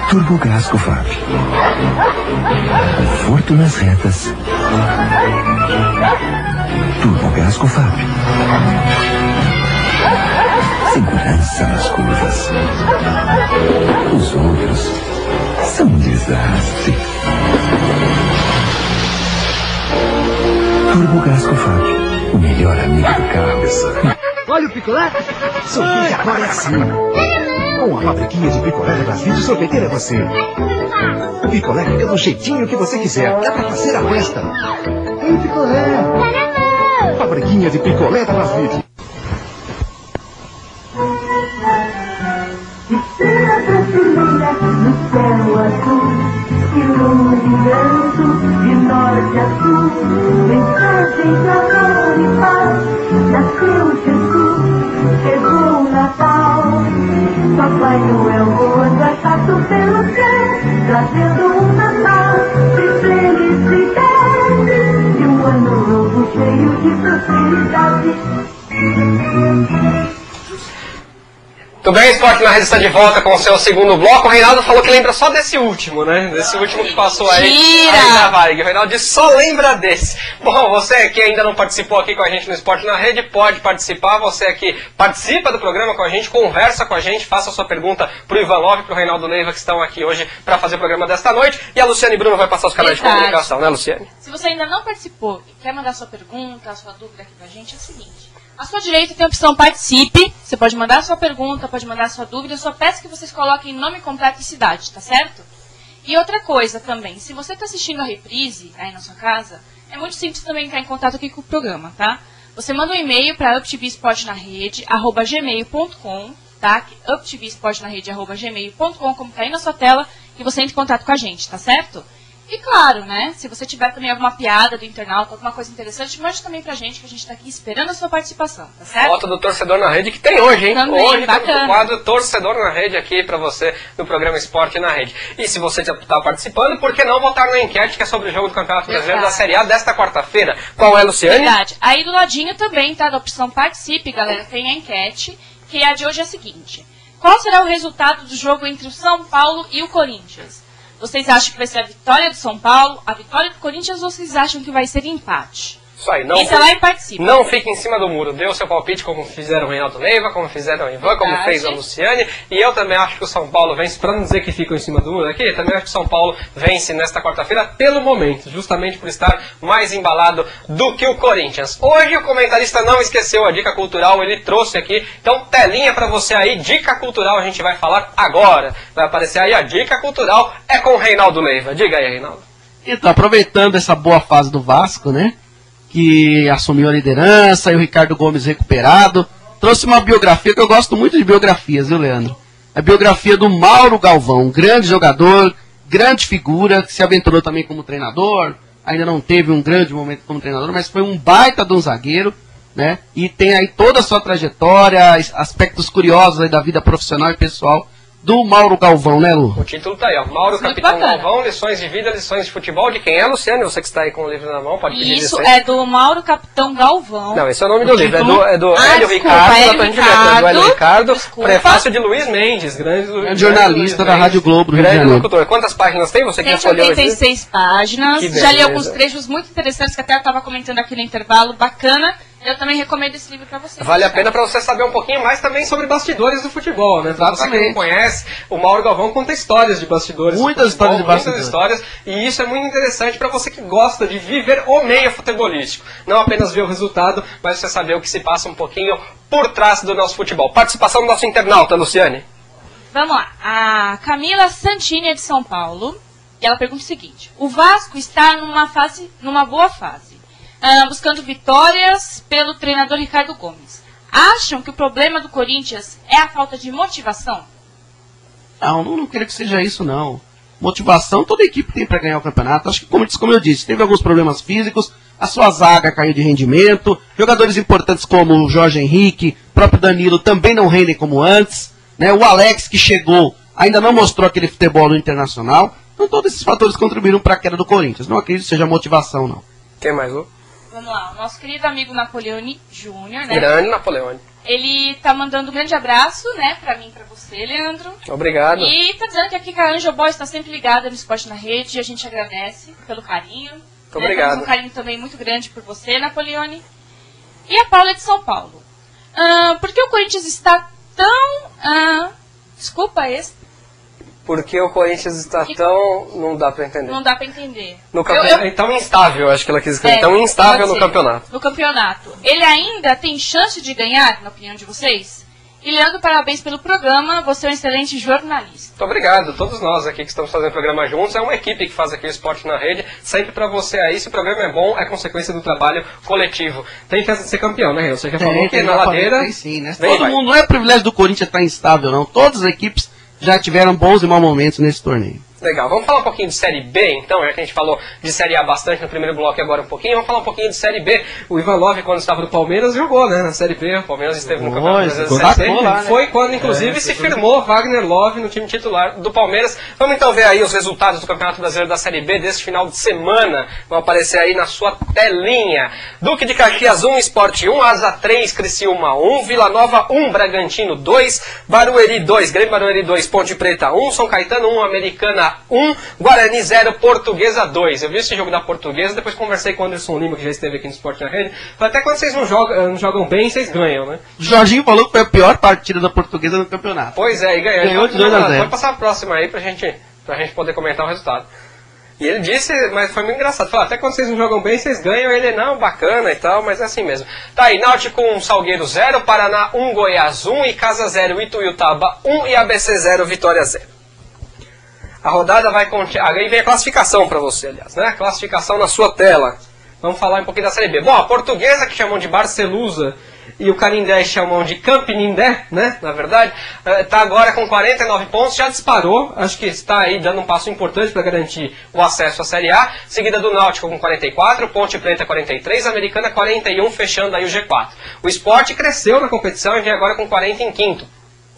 Turbogás Cofap. Conforto nas retas. Turbogás Cofap. Segurança nas curvas. Os outros são um desastre. Turbogás Cofap, o melhor amigo do carro.
Olha o picolé! Sorvete agora é assim. Com a fabriquinha de picolé da Glaslit, sorveteira é você. O picolé fica do jeitinho que você quiser. Dá pra fazer a festa. Ei, picolé! Fabriquinha de picolé da Glaslit.
Estrela brasileira no céu azul, iluminando de norte a sul. Mensagem de amor e paz, nasceu Jesus, chegou o Natal. Papai Noel voando achado pelo céu, trazendo um Natal de felicidade e um ano novo cheio de prosperidade.
Tudo bem, Esporte na Rede está de volta com o seu segundo bloco. O Reinaldo falou que lembra só desse último, né? Desse último que passou aí na Varig. O Reinaldo disse só lembra desse. Bom, você que ainda não participou aqui com a gente no Esporte na Rede, pode participar. Você aqui participa do programa com a gente, conversa com a gente, faça a sua pergunta pro Ivan Love, pro Reinaldo Leiva, que estão aqui hoje para fazer o programa desta noite. E a Luciane Bruno vai passar os canais de comunicação, né, Luciane?
Se você ainda não participou e quer mandar sua pergunta, a sua dúvida aqui pra gente, é o seguinte. À sua direita tem a opção Participe. Você pode mandar a sua pergunta, pode mandar a sua dúvida. Eu só peço que vocês coloquem nome completo e cidade, tá certo? E outra coisa também, se você está assistindo a reprise aí na sua casa, é muito simples também entrar em contato aqui com o programa, tá? Você manda um e-mail para uptvesportnarede@gmail.com, tá? uptvesportnarede@gmail.com, como tá aí na sua tela, e você entra em contato com a gente, tá certo? E claro, né, se você tiver também alguma piada do internauta, alguma coisa interessante, mande também pra gente, que a gente tá aqui esperando a sua participação, tá certo?
Foto do Torcedor na Rede, que tem hoje, hein?
Também,
hoje
bacana.
Temos o quadro Torcedor na Rede aqui pra você, no programa Esporte na Rede. E se você já tá participando, por que não votar na enquete que é sobre o jogo do Campeonato Brasileiro da Série A desta quarta-feira? Qual é, Luciane?
Verdade. Aí do ladinho também, tá, da opção Participe, galera, tem a enquete, que a de hoje é a seguinte. Qual será o resultado do jogo entre o São Paulo e o Corinthians? Vocês acham que vai ser a vitória do São Paulo, a vitória do Corinthians, ou vocês acham que vai ser empate?
Isso aí, não.
Isso é lá e participa.
Não fique em cima do muro, dê o seu palpite como fizeram o Reinaldo Leiva, como fizeram o Ivan, como fez a Luciane. E eu também acho que o São Paulo vence, para não dizer que ficam em cima do muro aqui, também acho que o São Paulo vence nesta quarta-feira pelo momento, justamente por estar mais embalado do que o Corinthians. Hoje o comentarista não esqueceu a dica cultural, ele trouxe aqui, então telinha para você aí, dica cultural, a gente vai falar agora. Vai aparecer aí a dica cultural, é com o Reinaldo Leiva. Diga aí, Reinaldo.
Então, aproveitando essa boa fase do Vasco, né? Que assumiu a liderança, e o Ricardo Gomes recuperado. Trouxe uma biografia, que eu gosto muito de biografias, viu, Leandro? A biografia do Mauro Galvão, um grande jogador, grande figura, que se aventurou também como treinador, ainda não teve um grande momento como treinador, mas foi um baita de um zagueiro, né? E tem aí toda a sua trajetória, aspectos curiosos aí da vida profissional e pessoal do Mauro Galvão, né, Lu?
O título tá aí, ó. Mauro Capitão Galvão, lições de vida, lições de futebol. De quem é, Luciane? Você que está aí com o livro na mão, pode pedir
Isso
licença.
é do Mauro Capitão Galvão.
Não, esse é o nome do livro. É do Hélio Ricardo, do Hélio Ricardo. Prefácio de Luiz Mendes, grande
jornalista da Rádio Globo do Rio de
Grande
Janeiro.
locutor. Quantas páginas tem? Você que
Tem
escolheu
86 páginas.
Que
Já li
beleza.
alguns trechos muito interessantes que até eu estava comentando aqui no intervalo. Bacana. Eu também recomendo esse livro para você.
Vale a pena para você saber um pouquinho mais também sobre bastidores do futebol, né? Pra você que não conhece, o Mauro Galvão conta histórias de bastidores.
Muitas histórias de bastidores.
Muitas histórias, e isso é muito interessante para você que gosta de viver o meio futebolístico. Não apenas ver o resultado, mas você saber o que se passa um pouquinho por trás do nosso futebol. Participação do nosso internauta, Luciane.
Vamos lá. A Camila Santini é de São Paulo. E ela pergunta o seguinte: o Vasco está numa boa fase. Buscando vitórias pelo treinador Ricardo Gomes. Acham que o problema do Corinthians é a falta de motivação?
Não creio que seja isso, não. Motivação toda equipe tem para ganhar o campeonato. Acho que, como eu disse, teve alguns problemas físicos, a sua zaga caiu de rendimento, jogadores importantes como o Jorge Henrique, o próprio Danilo também não rendem como antes, né? O Alex, que chegou, ainda não mostrou aquele futebol no Internacional. Então todos esses fatores contribuíram para a queda do Corinthians. Não acredito que seja motivação, não.
Quem mais, Lu?
Vamos lá, o nosso querido amigo Napoleone Júnior, né?
Grande Napoleone.
Ele tá mandando um grande abraço, né, pra mim e pra você, Leandro.
Obrigado.
E tá dizendo que aqui a Angel Boy está sempre ligada no Esporte na Rede, e a gente agradece pelo carinho.
Muito obrigado.
Temos um carinho também muito grande por você, Napoleone. E a Paula é de São Paulo. Por que o Corinthians está tão... desculpa esse.
Porque o Corinthians está tão... Não dá pra entender.
Não dá pra entender.
No campeonato. Tão instável, acho que ela quis dizer. Tão instável no campeonato.
No campeonato. Ele ainda tem chance de ganhar, na opinião de vocês? E Leandro, parabéns pelo programa. Você é um excelente jornalista.
Muito obrigado. Todos nós aqui que estamos fazendo o programa juntos. É uma equipe que faz aqui o Esporte na Rede. Sempre pra você aí. Se o programa é bom, é consequência do trabalho coletivo. Tem chance de ser campeão, né, Rio? Você já falou que na ladeira...
Tem sim, né? Todo mundo, não é privilégio do Corinthians estar instável, não. Todas as equipes já tiveram bons e maus momentos nesse torneio.
Legal, vamos falar um pouquinho de Série B, então, já que a gente falou de Série A bastante no primeiro bloco e agora um pouquinho, vamos falar um pouquinho de Série B. O Ivan Love, quando estava no Palmeiras, jogou, né, na Série B. O Palmeiras esteve no Campeonato Brasileiro da Série B. Foi quando, inclusive, se firmou Wagner Love no time titular do Palmeiras. Vamos então ver aí os resultados do Campeonato Brasileiro da Série B deste final de semana. Vão aparecer aí na sua telinha. Duque de Caxias 1, Sport 1, Asa 3, Criciúma 1, Vila Nova 1, Bragantino 2, Barueri 2, Grêmio Barueri 2, Ponte Preta 1, São Caetano 1, Americana 1, Guarani 0, Portuguesa 2. Eu vi esse jogo da Portuguesa, depois conversei com o Anderson Lima, que já esteve aqui no Esporte na Rede. Falei, até quando vocês não jogam bem, vocês ganham, né?
O Jorginho falou que foi a pior partida da Portuguesa no campeonato.
Pois é, e
ganhou de 2-0.
Pode passar a próxima aí pra gente poder comentar o resultado. E ele disse, mas foi muito engraçado, falou, até quando vocês não jogam bem, vocês ganham. Ele, não, bacana e tal, mas é assim mesmo. Tá aí, Náutico 1, Salgueiro 0, Paraná 1, Goiás 1, Icasa 0, Ituiutaba 1 e ABC 0, Vitória 0. A rodada vai conter... Aí vem a classificação para você, aliás, né? A classificação na sua tela. Vamos falar um pouquinho da Série B. Bom, a Portuguesa, que chamam de Barcelusa, e o Canindé chamam de Campinindé, né? Na verdade, está agora com 49 pontos, já disparou. Acho que está aí dando um passo importante para garantir o acesso à Série A. Seguida do Náutico com 44, Ponte Preta 43, Americana 41, fechando aí o G4. O Sport cresceu na competição e vem agora com 40 em quinto.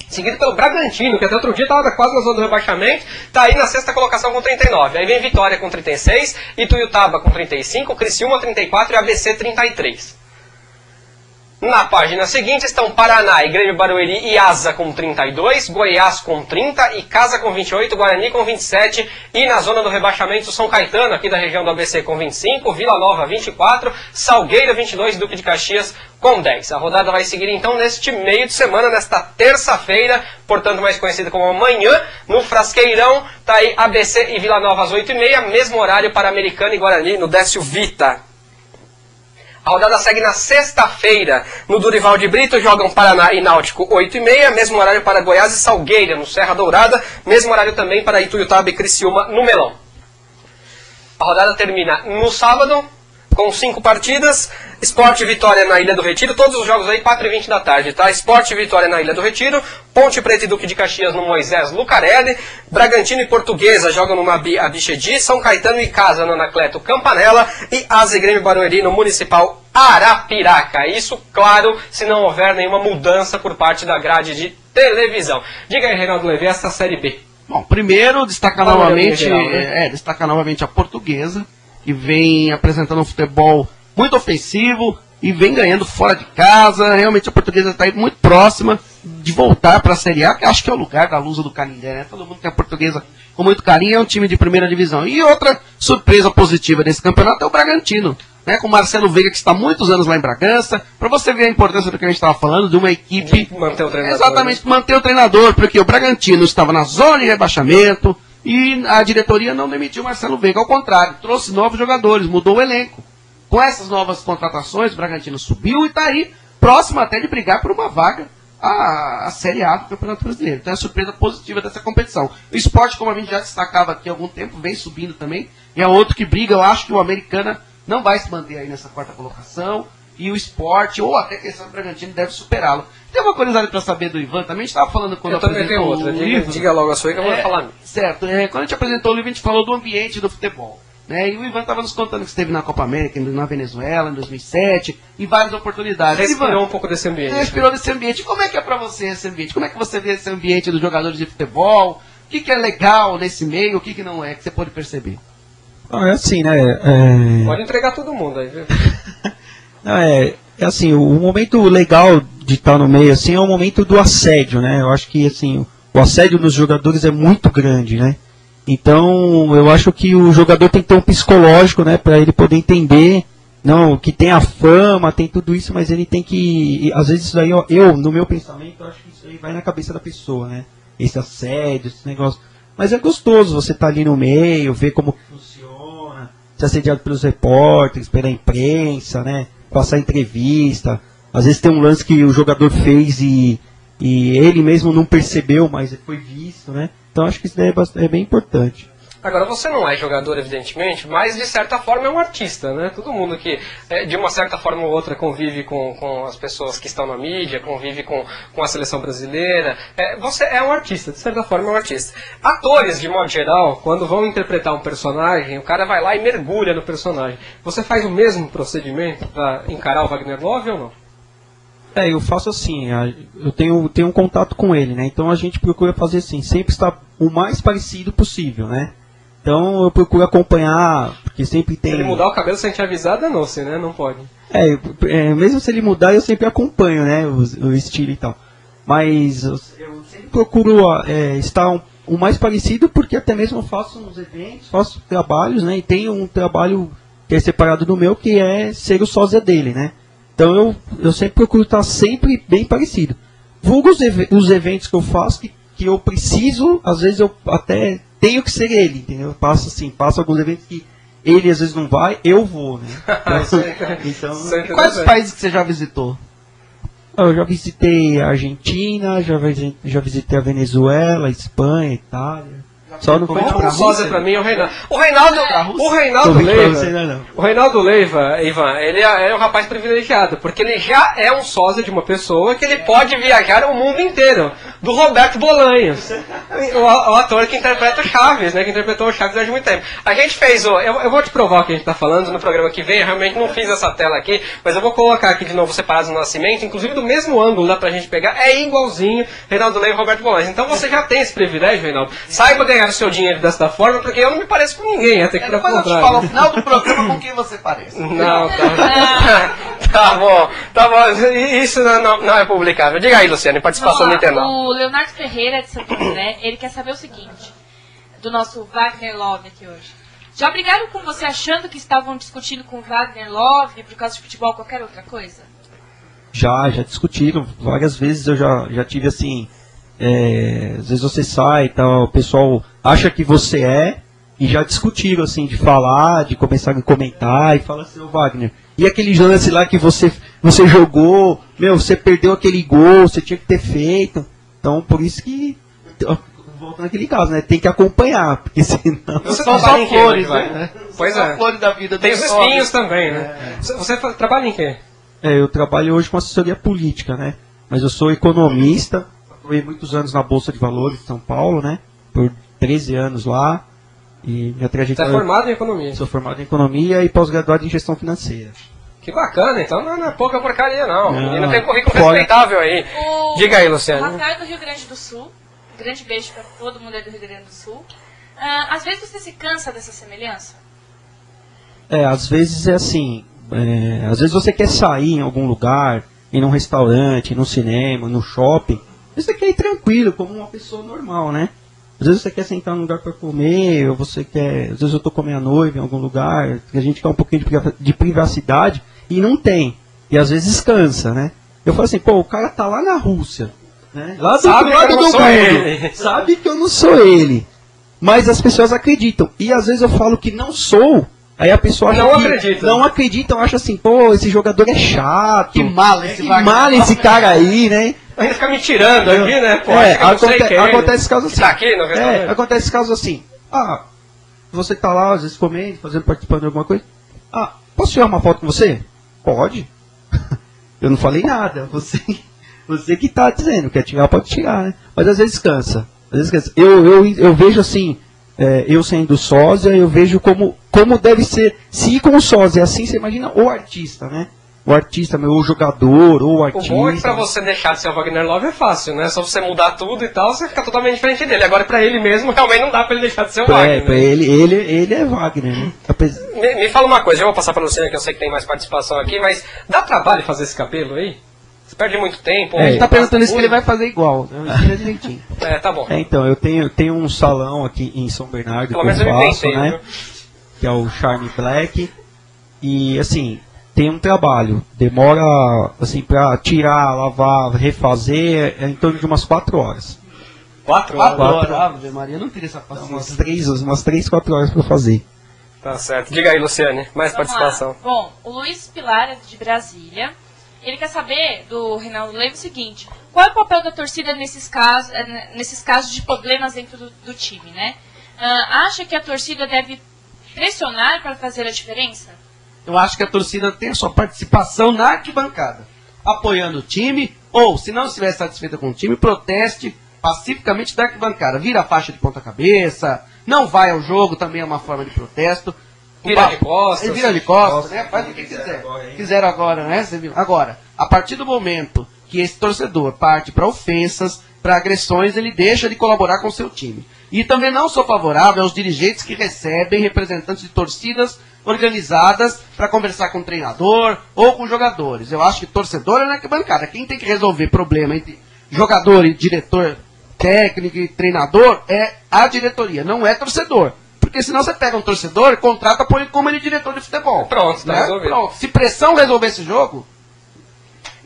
Seguido pelo Bragantino, que até outro dia estava quase na zona do rebaixamento, está aí na sexta colocação com 39. Aí vem Vitória com 36, Ituiutaba com 35, Criciúma 34 e ABC 33. Na página seguinte estão Paraná e Grêmio Barueri e Asa com 32, Goiás com 30, Icasa com 28, Guarani com 27 e na zona do rebaixamento São Caetano, aqui da região do ABC com 25, Vila Nova 24, Salgueiro 22 e Duque de Caxias com 10. A rodada vai seguir então neste meio de semana, nesta terça-feira, portanto mais conhecida como amanhã, no Frasqueirão, tá aí ABC e Vila Nova às 8h30, mesmo horário para Americana e Guarani no Décio Vita. A rodada segue na sexta-feira. No Durival de Brito jogam Paraná e Náutico 8h30, mesmo horário para Goiás e Salgueira, no Serra Dourada, mesmo horário também para Ituiutaba e Criciúma, no Melão. A rodada termina no sábado, com 5 partidas. Sport e Vitória na Ilha do Retiro, todos os jogos aí 4h20 da tarde, tá? Sport e Vitória na Ilha do Retiro, Ponte Preta e Duque de Caxias no Moisés Lucarelli, Bragantino e Portuguesa jogam no Abichedi, São Caetano e Casa no Anacleto Campanella e Asa e Grêmio Barueri no Municipal Arapiraca. Isso, claro, se não houver nenhuma mudança por parte da grade de televisão. Diga aí, Reinaldo Levy, essa Série B.
Bom, primeiro destacar novamente a Portuguesa, que vem apresentando um futebol muito ofensivo e vem ganhando fora de casa. Realmente a Portuguesa está muito próxima de voltar para a Série A, que acho que é o lugar da Lusa do Canindé, né? Todo mundo tem a Portuguesa com muito carinho, é um time de primeira divisão. E outra surpresa positiva desse campeonato é o Bragantino, né? Com o Marcelo Veiga, que está há muitos anos lá em Bragança, para você ver a importância do que a gente estava falando, de uma equipe...
De manter o treinador.
Exatamente, manter o treinador, porque o Bragantino estava na zona de rebaixamento, e a diretoria não demitiu o Marcelo Veiga, ao contrário, trouxe novos jogadores, mudou o elenco. Com essas novas contratações, o Bragantino subiu e está aí próximo até de brigar por uma vaga à Série A do Campeonato Brasileiro. Então é a surpresa positiva dessa competição. O Sport, como a gente já destacava aqui há algum tempo, vem subindo também, e é outro que briga. Eu acho que o Americana não vai se manter aí nessa quarta colocação, e o Sport, ou até que o Bragantino, deve superá-lo. Tem uma curiosidade para saber do Ivan também, a gente estava falando quando
eu também tenho outra, diga logo a sua que eu vou falar.
Certo, quando a gente apresentou o livro, a gente falou do ambiente do futebol, né? E o Ivan estava nos contando que esteve na Copa América, na Venezuela, em 2007, em várias oportunidades.
Respirou
Ivan,
um pouco desse ambiente.
Respirou desse ambiente. Como é que é para você esse ambiente? Como é que você vê esse ambiente dos jogadores de futebol? O que é legal nesse meio, o que não é, que você pode perceber?
É assim, né?
Pode entregar todo mundo aí, viu?
Não, é assim, o momento legal de estar no meio assim é o momento do assédio, né? Eu acho que assim, o assédio nos jogadores é muito grande, né? Então, eu acho que o jogador tem que ter um psicológico, né, para ele poder entender, não, que tem a fama, tem tudo isso, mas ele tem que, às vezes isso aí, no meu pensamento, eu acho que isso aí vai na cabeça da pessoa, né? Esse assédio, esse negócio. Mas é gostoso você estar ali no meio, ver como funciona, ser assediado pelos repórteres, pela imprensa, né? Passar entrevista. Às vezes tem um lance que o jogador fez e ele mesmo não percebeu, mas foi visto, né? Então acho que isso daí é bem importante.
Agora, você não é jogador, evidentemente, mas de certa forma é um artista, né? Todo mundo que, de uma certa forma ou outra, convive com as pessoas que estão na mídia, convive com a seleção brasileira. Você é um artista, de certa forma é um artista. Atores, de modo geral, quando vão interpretar um personagem, o cara vai lá e mergulha no personagem. Você faz o mesmo procedimento para encarar o Wagner Love ou não?
Eu faço assim, eu tenho um contato com ele, né? Então a gente procura fazer assim, sempre estar o mais parecido possível, né? Então eu procuro acompanhar, porque sempre tem...
Se ele mudar o cabelo sem te avisar, danou-se, né? Não pode.
Mesmo se ele mudar, eu sempre acompanho, né? O estilo e tal. Mas eu sempre procuro estar o mais parecido, porque até mesmo eu faço uns eventos, faço trabalhos, né? E tenho um trabalho que é separado do meu, que é ser o sósia dele, né? Então eu sempre procuro estar sempre bem parecido. Vulgo os eventos que eu faço, que eu preciso, às vezes eu até tenho que ser ele, entendeu? Passo alguns eventos que ele às vezes não vai, eu vou, né? Então,
quais países que você já visitou?
Eu já visitei a Argentina, já visitei a Venezuela, a Espanha, a Itália. Só não foi
um sósia pra mim, o Reinaldo. O Reinaldo Leiva, Ivan, ele é um rapaz privilegiado, porque ele já é um sósia de uma pessoa que ele pode viajar o mundo inteiro. Do Roberto Bolanhos, o ator que interpreta o Chaves, né? Que interpretou o Chaves durante muito tempo. A gente fez eu vou te provar o que a gente tá falando no programa que vem. Eu realmente não fiz essa tela aqui, mas eu vou colocar aqui de novo separados no nascimento, inclusive do mesmo ângulo, dá pra gente pegar. É igualzinho Reinaldo Leiva e Roberto Bolanhos. Então você já tem esse privilégio, Reinaldo. Saiba ganhar o seu dinheiro dessa forma, porque eu não me pareço com ninguém, até que
depois eu te falo no final do programa com quem você parece.
Não, tá. Tá bom. Isso não é publicável. Diga aí, Luciane, participação do internauta.
O Leonardo Ferreira, de Santo André, ele quer saber o seguinte, do nosso Wagner Love aqui hoje. Já brigaram com você achando que estavam discutindo com o Wagner Love por causa de futebol ou qualquer outra coisa?
Já discutiram. Várias vezes eu já tive assim... às vezes você sai e tal, o pessoal acha que você e já discutiram, assim, de falar, de começar a comentar, e fala assim, ô Wagner, e aquele lance lá que você jogou, você perdeu aquele gol, você tinha que ter feito. Então, por isso que, voltando naquele caso, né, tem que acompanhar, porque senão...
Você
São
trabalha em
só
quê,
flores,
né? Pois
São
é.
flores da vida.
Tem os
dos
espinhos
homens.
também, né? Você trabalha em quê?
Eu trabalho hoje com assessoria política, né, mas eu sou economista, atuei muitos anos na Bolsa de Valores de São Paulo, né, por 13 anos lá. E minha trajetória...
Você é formado em economia?
Sou formado em economia e pós-graduado em gestão financeira.
Que bacana, então não é pouca porcaria, não.
Não.
Menino tem um currículo
Fora-
respeitável aí. Diga aí,
O
Luciane.
Rafael do Rio Grande do Sul, grande beijo para todo mundo aí do Rio Grande do Sul. Às vezes você se cansa dessa semelhança?
Às vezes é assim, às vezes você quer sair em algum lugar, ir num restaurante, ir num cinema, no shopping, você quer ir tranquilo, como uma pessoa normal, né? Às vezes você quer sentar num lugar para comer, ou você quer... Às vezes eu tô com a minha noiva em algum lugar, que a gente quer um pouquinho de privacidade, e não tem. E às vezes cansa, né? Eu falo assim, o cara tá lá na Rússia, né? Lá do
Sabe
outro lado
que eu
do
não sou
mundo.
ele.
Sabe que eu não sou ele. Mas as pessoas acreditam. E às vezes eu falo que não sou, aí a pessoa acha
Não
que
acredita.
não acreditam, acha assim, esse jogador é chato.
Que mala esse
que
Wagner.
mala esse cara aí, né?
Ainda fica me tirando aqui, né? Pô, acho que eu não sei quem.
Acontece casos assim.
Tá aqui no restaurante?
Acontece casos assim. Você tá lá, às vezes comendo, participando de alguma coisa. Posso tirar uma foto com você? Pode. Eu não falei nada. Você que tá dizendo, quer tirar, pode tirar, né? Mas às vezes cansa. Eu vejo assim, eu sendo sósia, eu vejo como deve ser. Se com o sósia é assim, você imagina o artista, né? O artista, o jogador, ou o artista.
O bom é que pra você deixar de ser o Wagner Love é fácil, né? Só você mudar tudo e tal, você fica totalmente diferente dele. Agora pra ele mesmo, realmente não dá pra ele deixar de ser o Wagner.
Pra ele é Wagner, né?
Me fala uma coisa, eu vou passar pra Luciana, que eu sei que tem mais participação aqui, mas dá trabalho fazer esse cabelo aí? Você perde muito tempo?
Ele tá perguntando isso que ele vai fazer igual. Direitinho.
Tá bom.
Então, eu tenho um salão aqui em São Bernardo
Pelo
que
menos
eu
eu me
faço,
pensei,
né?
viu?
Que é o Charme Black. E, assim, tem um trabalho. Demora, assim, pra tirar, lavar, refazer, em torno de umas 4 horas.
4
4
horas?
horas. Ave Maria, não teria essa paciência.
Umas 3, 4 horas pra fazer.
Tá certo. Diga aí, Luciane, mais
Vamos
participação.
lá. Bom, o Luiz Pilar é de Brasília. Ele quer saber do Reinaldo Leiva o seguinte: qual é o papel da torcida nesses casos de problemas dentro do time, né? Acha que a torcida deve pressionar para fazer a diferença?
Eu acho que a torcida tem a sua participação na arquibancada, apoiando o time, ou, se não estiver satisfeita com o time, proteste pacificamente da arquibancada. Vira a faixa de ponta cabeça, não vai ao jogo, também é uma forma de protesto.
Vira de costas.
Vira de costas, né? Faz o que quiser. Fizeram agora, né? Você viu? Agora, a partir do momento que esse torcedor parte para ofensas, para agressões, ele deixa de colaborar com o seu time. E também não sou favorável aos dirigentes que recebem representantes de torcidas organizadas para conversar com o treinador ou com jogadores. Eu acho que torcedor é na arquibancada. Quem tem que resolver problema entre jogador e diretor técnico e treinador é a diretoria, não é torcedor. Porque senão você pega um torcedor e contrata, põe como ele diretor de futebol.
Pronto, tá resolvido.
Pronto. Se pressão resolver esse jogo...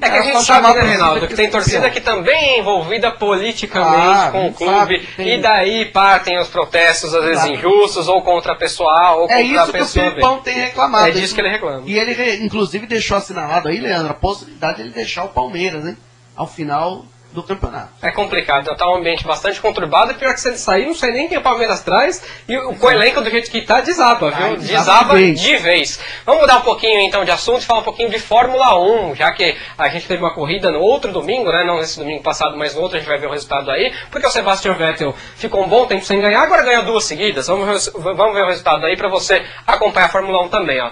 É que a gente sabe, né, Reinaldo, que tem torcida que também é envolvida politicamente com o clube, e daí partem os protestos, às vezes injustos, ou contra a pessoal, ou contra a pessoa.
É isso que o Filipão tem reclamado.
É disso que ele reclama.
E ele, inclusive, deixou assinalado aí, Leandro, a possibilidade de ele deixar o Palmeiras, né? Ao final do campeonato.
É complicado, tá um ambiente bastante conturbado, e pior que se ele sair, não sei nem quem o Palmeiras traz, e com o elenco do jeito que tá, desaba, viu? Desaba de vez. Vamos mudar um pouquinho então de assunto e falar um pouquinho de Fórmula 1, já que a gente teve uma corrida no outro domingo, né? Não nesse domingo passado, mas no outro a gente vai ver o resultado aí, porque o Sebastian Vettel ficou um bom tempo sem ganhar, agora ganhou 2 seguidas. Vamos ver o resultado aí para você acompanhar a Fórmula 1 também, ó.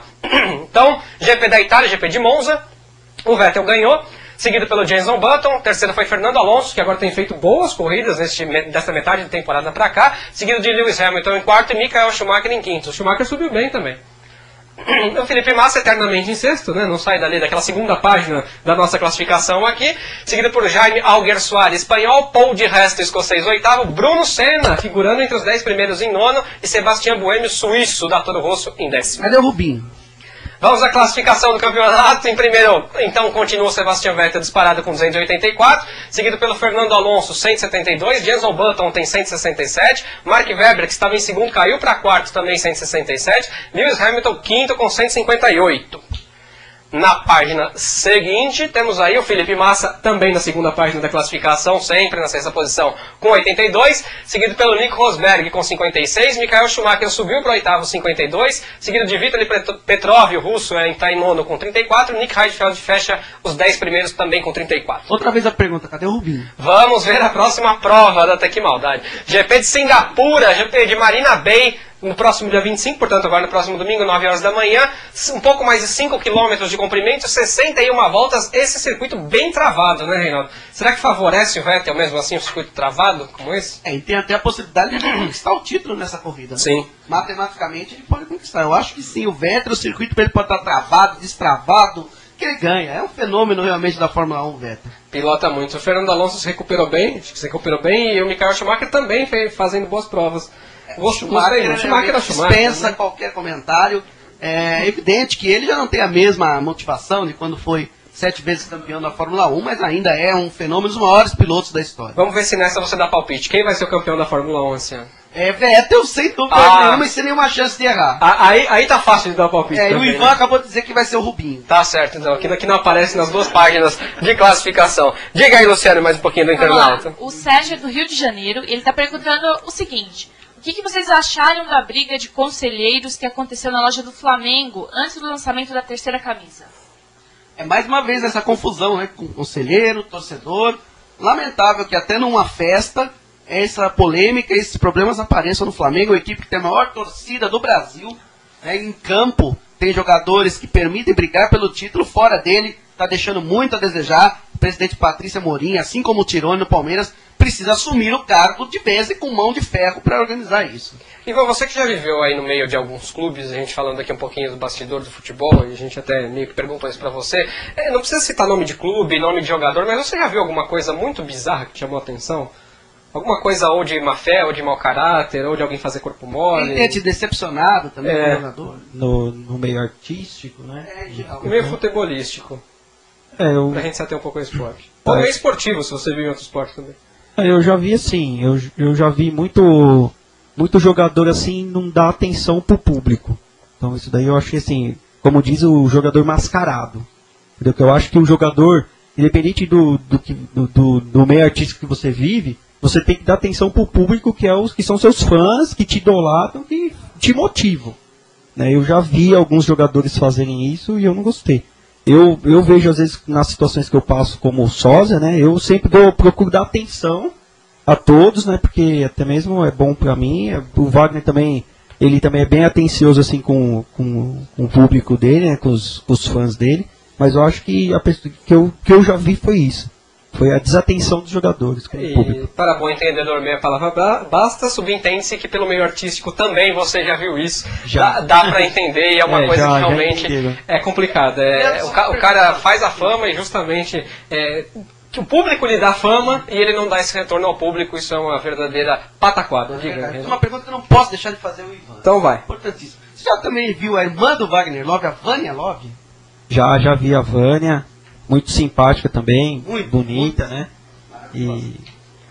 Então, GP da Itália, GP de Monza, o Vettel ganhou, seguido pelo Jenson Button. Terceiro foi Fernando Alonso, que agora tem feito boas corridas dessa metade de temporada para cá, seguido de Lewis Hamilton em quarto e Michael Schumacher em quinto. O Schumacher subiu bem também. O Felipe Massa eternamente em sexto, né? Não sai dali daquela segunda página da nossa classificação aqui. Seguido por Jaime Alguer Soares, espanhol. Paul de Resto, escocês, oitavo. Bruno Senna, figurando entre os 10 primeiros em nono. E Sebastião Boêmio, suíço, da Toro Rosso, em décimo.
Cadê o Rubinho?
Vamos à classificação do campeonato. Em primeiro, então, continua o Sebastian Vettel disparado com 284, seguido pelo Fernando Alonso, 172, Jenson Button tem 167, Mark Webber, que estava em segundo, caiu para quarto, também 167, Lewis Hamilton, quinto, com 158. Na página seguinte, temos aí o Felipe Massa, também na segunda página da classificação, sempre na sexta posição, com 82, seguido pelo Nico Rosberg, com 56, Michael Schumacher subiu para o oitavo, 52, seguido de Vitaly Petrov, o russo, está em nono, com 34, Nick Heidfeld fecha os 10 primeiros, também com 34.
Outra vez a pergunta, cadê o Rubinho?
Vamos ver a próxima prova da Até Que Maldade. GP de Singapura, GP de Marina Bay, no próximo dia 25, portanto agora no próximo domingo, 9 horas da manhã, um pouco mais de 5 km de comprimento, 61 voltas, esse circuito bem travado, né, Reinaldo? Será que favorece o Vettel mesmo assim, um circuito travado como esse?
E tem até a possibilidade de conquistar o título nessa corrida. Né?
Sim.
Matematicamente ele pode conquistar. Eu acho que sim, o Vettel, o circuito ele pode estar travado, destravado, que ele ganha. É um fenômeno realmente da Fórmula 1, o Vettel.
Pilota muito. O Fernando Alonso se recuperou bem, e o Michael Schumacher também fazendo boas provas.
O Schumacher dispensa,
né?
Qualquer comentário. É evidente que ele já não tem a mesma motivação de quando foi 7 vezes campeão da Fórmula 1, mas ainda é um fenômeno dos maiores pilotos da história.
Vamos ver se nessa você dá palpite. Quem vai ser o campeão da Fórmula 1 esse ano?
É Vettel, sem dúvida nenhuma e sem nenhuma chance de errar.
Aí tá fácil de dar palpite.
E o
também,
Ivan
né?
acabou de dizer que vai ser o Rubinho.
Tá certo, então. Aqui não aparece nas duas páginas de classificação. Diga aí, Luciano, mais um pouquinho do internauta.
O Sérgio é do Rio de Janeiro, ele está perguntando o seguinte: o que vocês acharam da briga de conselheiros que aconteceu na loja do Flamengo antes do lançamento da terceira camisa?
É mais uma vez essa confusão, né? Com conselheiro, torcedor. Lamentável que até numa festa essa polêmica, esses problemas apareçam no Flamengo, a equipe que tem a maior torcida do Brasil. Né? Em campo tem jogadores que permitem brigar pelo título, fora dele está deixando muito a desejar. O presidente Patrícia Morim, assim como o Tirone no Palmeiras, precisa assumir o cargo de vez e com mão de ferro para organizar isso.
Ivan, você que já viveu aí no meio de alguns clubes, a gente falando aqui um pouquinho do bastidor do futebol, e a gente até meio que perguntou isso pra você, não precisa citar nome de clube, nome de jogador, mas você já viu alguma coisa muito bizarra que chamou a atenção? Alguma coisa ou de má fé, ou de mau caráter, ou de alguém fazer corpo mole?
Quem tem te decepcionado também como jogador?
No meio artístico, né?
No meio futebolístico. Pra gente se ater um pouco ao esporte. Ou meio esportivo, se você viu em outro esporte também.
Eu já vi assim, eu já vi muito jogador assim não dar atenção pro público. Então isso daí eu achei assim, como diz o jogador mascarado. Entendeu? Que eu acho que o jogador, independente do meio artístico que você vive, você tem que dar atenção pro público, que são seus fãs, que te idolatram, que te motivam. Né? Eu já vi alguns jogadores fazerem isso e eu não gostei. Eu vejo, às vezes, nas situações que eu passo como sósia, né, eu sempre procuro dar atenção a todos, né, porque até mesmo é bom pra mim. O Wagner também, ele também é bem atencioso assim, com o público dele, né, com os fãs dele, mas eu acho que que eu já vi foi isso. Foi a desatenção dos jogadores com o público.
Para bom entendedor, meia palavra basta, subentende-se que pelo meio artístico também você já viu isso.
Já.
Dá para entender e é uma coisa que realmente é complicada. O cara faz a fama e justamente que o público lhe dá fama e ele não dá esse retorno ao público, isso é uma verdadeira pataquada.
É uma pergunta que eu não posso deixar de fazer o Ivan.
Então vai.
Importantíssimo. Você já também viu a irmã do Wagner Love, a Vânia Love?
Já vi a Vânia. Muito simpática também,
muito
bonita, né? E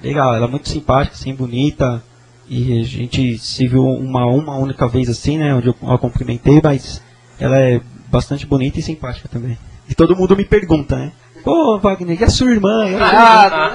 legal, ela é muito simpática, assim, bonita. E a gente se viu uma única vez assim, né? Onde eu a cumprimentei, mas ela é bastante bonita e simpática também. E todo mundo me pergunta, né? Pô, Wagner, e a sua irmã?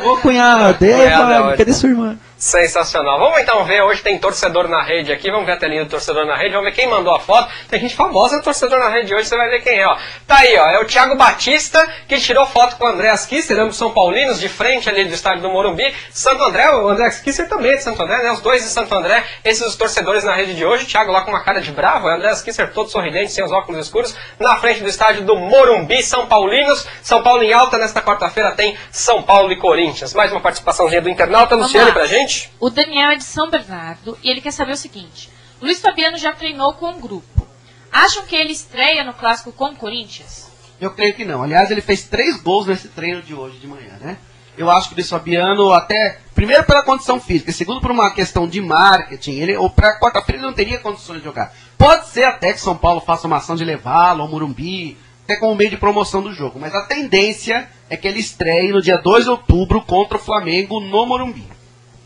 Ô, cunhado, Wagner, cadê sua irmã?
Sensacional. Vamos então ver, hoje tem torcedor na rede aqui, vamos ver a telinha do torcedor na rede, vamos ver quem mandou a foto. Tem gente famosa no torcedor na rede hoje, você vai ver quem é, ó. Tá aí, ó, é o Thiago Batista, que tirou foto com o André Kisser, ambos São Paulinos, de frente ali do estádio do Morumbi. Santo André, o André Kisser também é de Santo André, né? Os dois de Santo André, esses os torcedores na rede de hoje. O Thiago lá com uma cara de bravo, o André Kisser todo sorridente, sem os óculos escuros, na frente do estádio do Morumbi, São Paulinos. São Paulo em alta, nesta quarta-feira tem São Paulo e Corinthians. Mais uma participaçãozinha do internauta, Luciano, pra gente.
O Daniel é de São Bernardo e ele quer saber o seguinte: Luiz Fabiano já treinou com um grupo. Acham que ele estreia no clássico com o Corinthians?
Eu creio que não. Aliás, ele fez 3 gols nesse treino de hoje de manhã, né? Eu acho que o Luiz Fabiano, até, primeiro pela condição física, segundo por uma questão de marketing, ou para quarta-feira ele não teria condições de jogar. Pode ser até que São Paulo faça uma ação de levá-lo ao Morumbi, até como meio de promoção do jogo, mas a tendência é que ele estreie no dia 2 de outubro contra o Flamengo no Morumbi.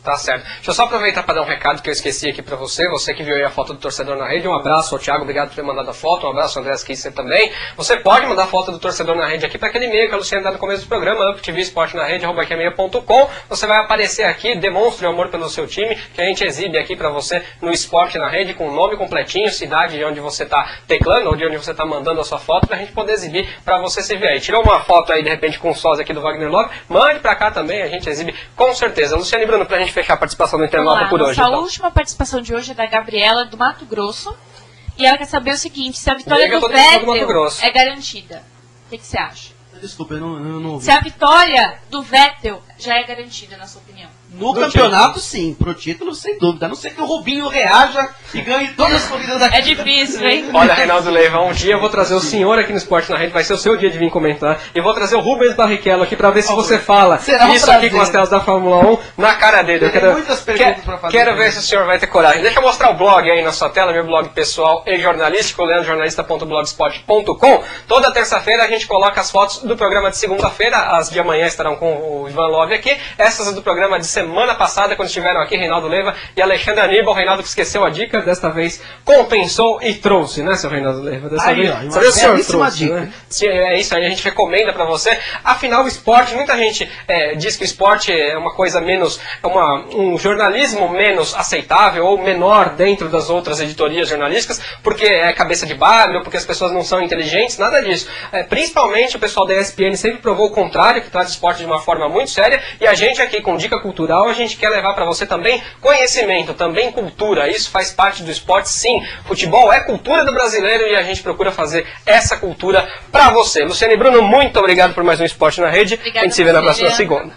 Tá certo. Deixa eu só aproveitar para dar um recado que eu esqueci aqui para você. Você que viu aí a foto do torcedor na rede. Um abraço ao Thiago, obrigado por ter mandado a foto. Um abraço ao André Kisser também. Você pode mandar a foto do torcedor na rede aqui para aquele e-mail que a Luciana dá no começo do programa, uptvsportnarede@gmail.com. Você vai aparecer aqui, demonstre o amor pelo seu time, que a gente exibe aqui para você no Esporte na Rede, com o nome completinho, cidade de onde você está teclando, ou de onde você está mandando a sua foto, para a gente poder exibir para você se ver aí. Tirou uma foto aí, de repente, com o sósia aqui do Wagner Love, mande para cá também, a gente exibe com certeza. Luciana e Bruno, para a gente fechar a participação do Internauta por hoje.
Nossa
Então.
última participação de hoje é da Gabriela, do Mato Grosso. E ela quer saber o seguinte, se a vitória
Liga
do
todo mundo do Mato
Vettel
Grosso.
é garantida. O que você acha?
Desculpa, eu não ouvi.
Se a vitória do Vettel já é garantida, na sua opinião?
No campeonato, sim. Pro título, sem dúvida. A não ser que o Rubinho reaja e ganhe todas as corridas daqui.
É difícil, hein?
Olha, Reinaldo Leiva, um dia eu vou trazer o senhor aqui no Esporte na Rede, vai ser o seu dia de vir comentar, e vou trazer o Rubens Barrichello aqui pra ver se você fala
Será um
isso
prazer.
aqui com as telas da Fórmula 1 na cara dele. Eu
Tem
quero,
muitas perguntas pra fazer
quero
também.
ver se o senhor vai ter coragem. Deixa eu mostrar o blog aí na sua tela, meu blog pessoal e jornalístico, leandrojornalista.blogspot.com. Toda terça-feira a gente coloca as fotos do programa de segunda-feira, as de amanhã estarão com o Ivan Love aqui, essas do programa de semana passada, quando estiveram aqui Reinaldo Leiva e Alexandre Aníbal. O Reinaldo que esqueceu a dica, desta vez compensou e trouxe, né, seu Reinaldo Leiva? Dessa
Aí,
vez,
ó, uma
dessa vez o senhor
belíssima
trouxe,
dica.
né? Sim, é isso aí, a gente recomenda pra você. Afinal, o esporte, muita gente diz que o esporte é uma coisa menos, um jornalismo menos aceitável ou menor dentro das outras editorias jornalísticas, porque é cabeça de bagre ou porque as pessoas não são inteligentes, nada disso. Principalmente o pessoal da ESPN sempre provou o contrário, que trata o esporte de uma forma muito séria, e a gente aqui com Dica Cultural, a gente quer levar pra você também conhecimento, também cultura. Isso faz parte do esporte, sim. Futebol é cultura do brasileiro e a gente procura fazer essa cultura pra você. Luciana e Bruno, muito obrigado por mais um Esporte na Rede.
Obrigada
a gente se vê na
você,
próxima
Leandro.
segunda.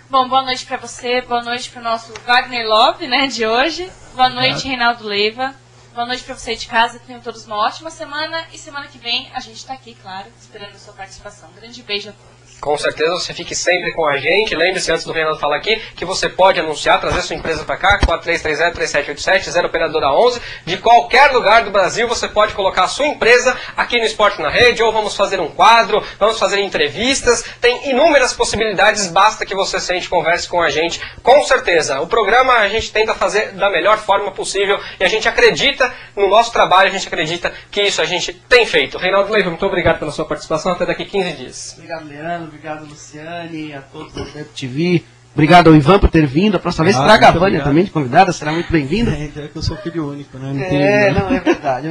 Bom, boa noite pra você, boa noite pro nosso Wagner Love, né, de hoje. Boa noite, Reinaldo Leiva. Boa noite pra você de casa, tenham todos uma ótima semana. E semana que vem a gente tá aqui, claro, esperando a sua participação. Um grande beijo a todos.
Com certeza, você fique sempre com a gente. Lembre-se, antes do Reinaldo falar aqui, que você pode anunciar, trazer sua empresa para cá, 4330-3787, 0 operadora 11. De qualquer lugar do Brasil, você pode colocar a sua empresa aqui no Esporte na Rede, ou vamos fazer um quadro, vamos fazer entrevistas. Tem inúmeras possibilidades, basta que você sente e converse com a gente. Com certeza, o programa a gente tenta fazer da melhor forma possível e a gente acredita no nosso trabalho, a gente acredita que isso a gente tem feito. Reinaldo Leiva, muito obrigado pela sua participação, até daqui 15 dias.
Obrigado, Leandro. Obrigado, Luciane, a todos do Web TV. Obrigado ao Ivan por ter vindo. A próxima vez traga a Vânia também de convidada, será muito bem-vinda.
É que eu sou filho único, né? Não
Não, é verdade.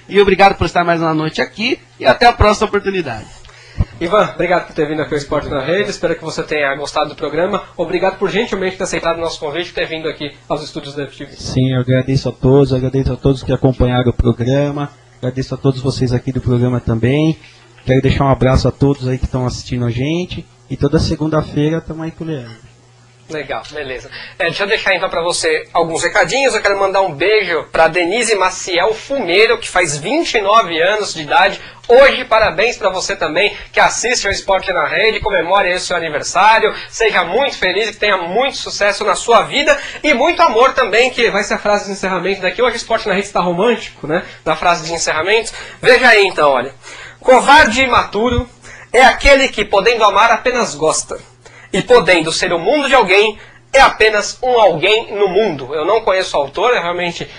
E obrigado por estar mais uma noite aqui e até a próxima oportunidade.
Ivan, obrigado por ter vindo aqui ao Esporte na Rede, espero que você tenha gostado do programa. Obrigado por gentilmente ter aceitado o nosso convite e ter vindo aqui aos estúdios da FTV.
Sim, eu agradeço a todos que acompanharam o programa, agradeço a todos vocês aqui do programa também. Quero deixar um abraço a todos aí que estão assistindo a gente. E toda segunda-feira estamos aí com o Leandro.
Legal, beleza. Deixa eu deixar então para você alguns recadinhos. Eu quero mandar um beijo para Denise Maciel Fumeiro, que faz 29 anos de idade. Hoje, parabéns para você também, que assiste ao Esporte na Rede, comemore aí o seu aniversário, seja muito feliz, que tenha muito sucesso na sua vida e muito amor também, que vai ser a frase de encerramento daqui. Hoje o Esporte na Rede está romântico, né? Na frase de encerramento. Veja aí então, olha. Covarde e imaturo é aquele que, podendo amar, apenas gosta. E podendo ser o mundo de alguém, é apenas um alguém no mundo. Eu não conheço o autor, eu realmente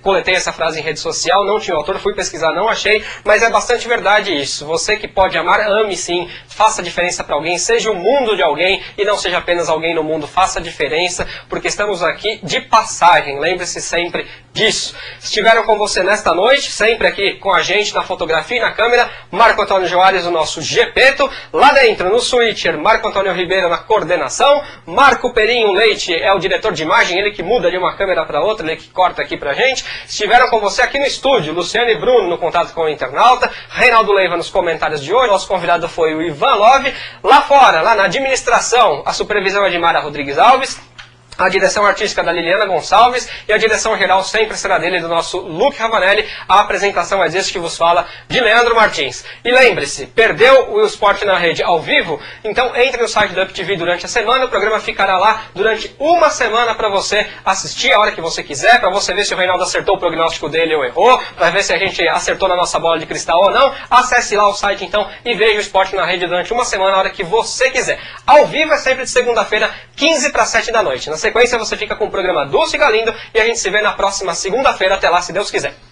coletei essa frase em rede social, não tinha o autor, fui pesquisar, não achei, mas é bastante verdade isso. Você que pode amar, ame sim, faça diferença para alguém, seja o mundo de alguém e não seja apenas alguém no mundo, faça diferença, porque estamos aqui de passagem, lembre-se sempre disso. Estiveram com você nesta noite, sempre aqui com a gente na fotografia e na câmera, Marco Antônio Joares, o nosso Gepeto, lá dentro no switcher, Marco Antônio Ribeiro na coordenação, Marco Perinho Leite é o diretor de imagem, ele que muda de uma câmera para outra, ele que corta aqui pra gente. Estiveram com você aqui no estúdio, Luciano e Bruno no contato com o internauta, Reinaldo Leiva nos comentários de hoje, nosso convidado foi o Ivan Love, lá fora, lá na administração, a supervisão é de Mara Rodrigues Alves, A direção artística da Liliana Gonçalves e a direção geral sempre será dele, do nosso Luke Ravanelli. A apresentação é desse que vos fala, de Leandro Martins. E lembre-se, perdeu o Esporte na Rede ao vivo? Então entre no site da UpTV durante a semana, o programa ficará lá durante uma semana para você assistir a hora que você quiser, para você ver se o Reinaldo acertou o prognóstico dele ou errou, para ver se a gente acertou na nossa bola de cristal ou não. Acesse lá o site então e veja o Esporte na Rede durante uma semana, a hora que você quiser. Ao vivo é sempre de segunda-feira, 15 para 7 da noite. Na sequência você fica com o programa Dulce e Galindo e a gente se vê na próxima segunda-feira. Até lá, se Deus quiser.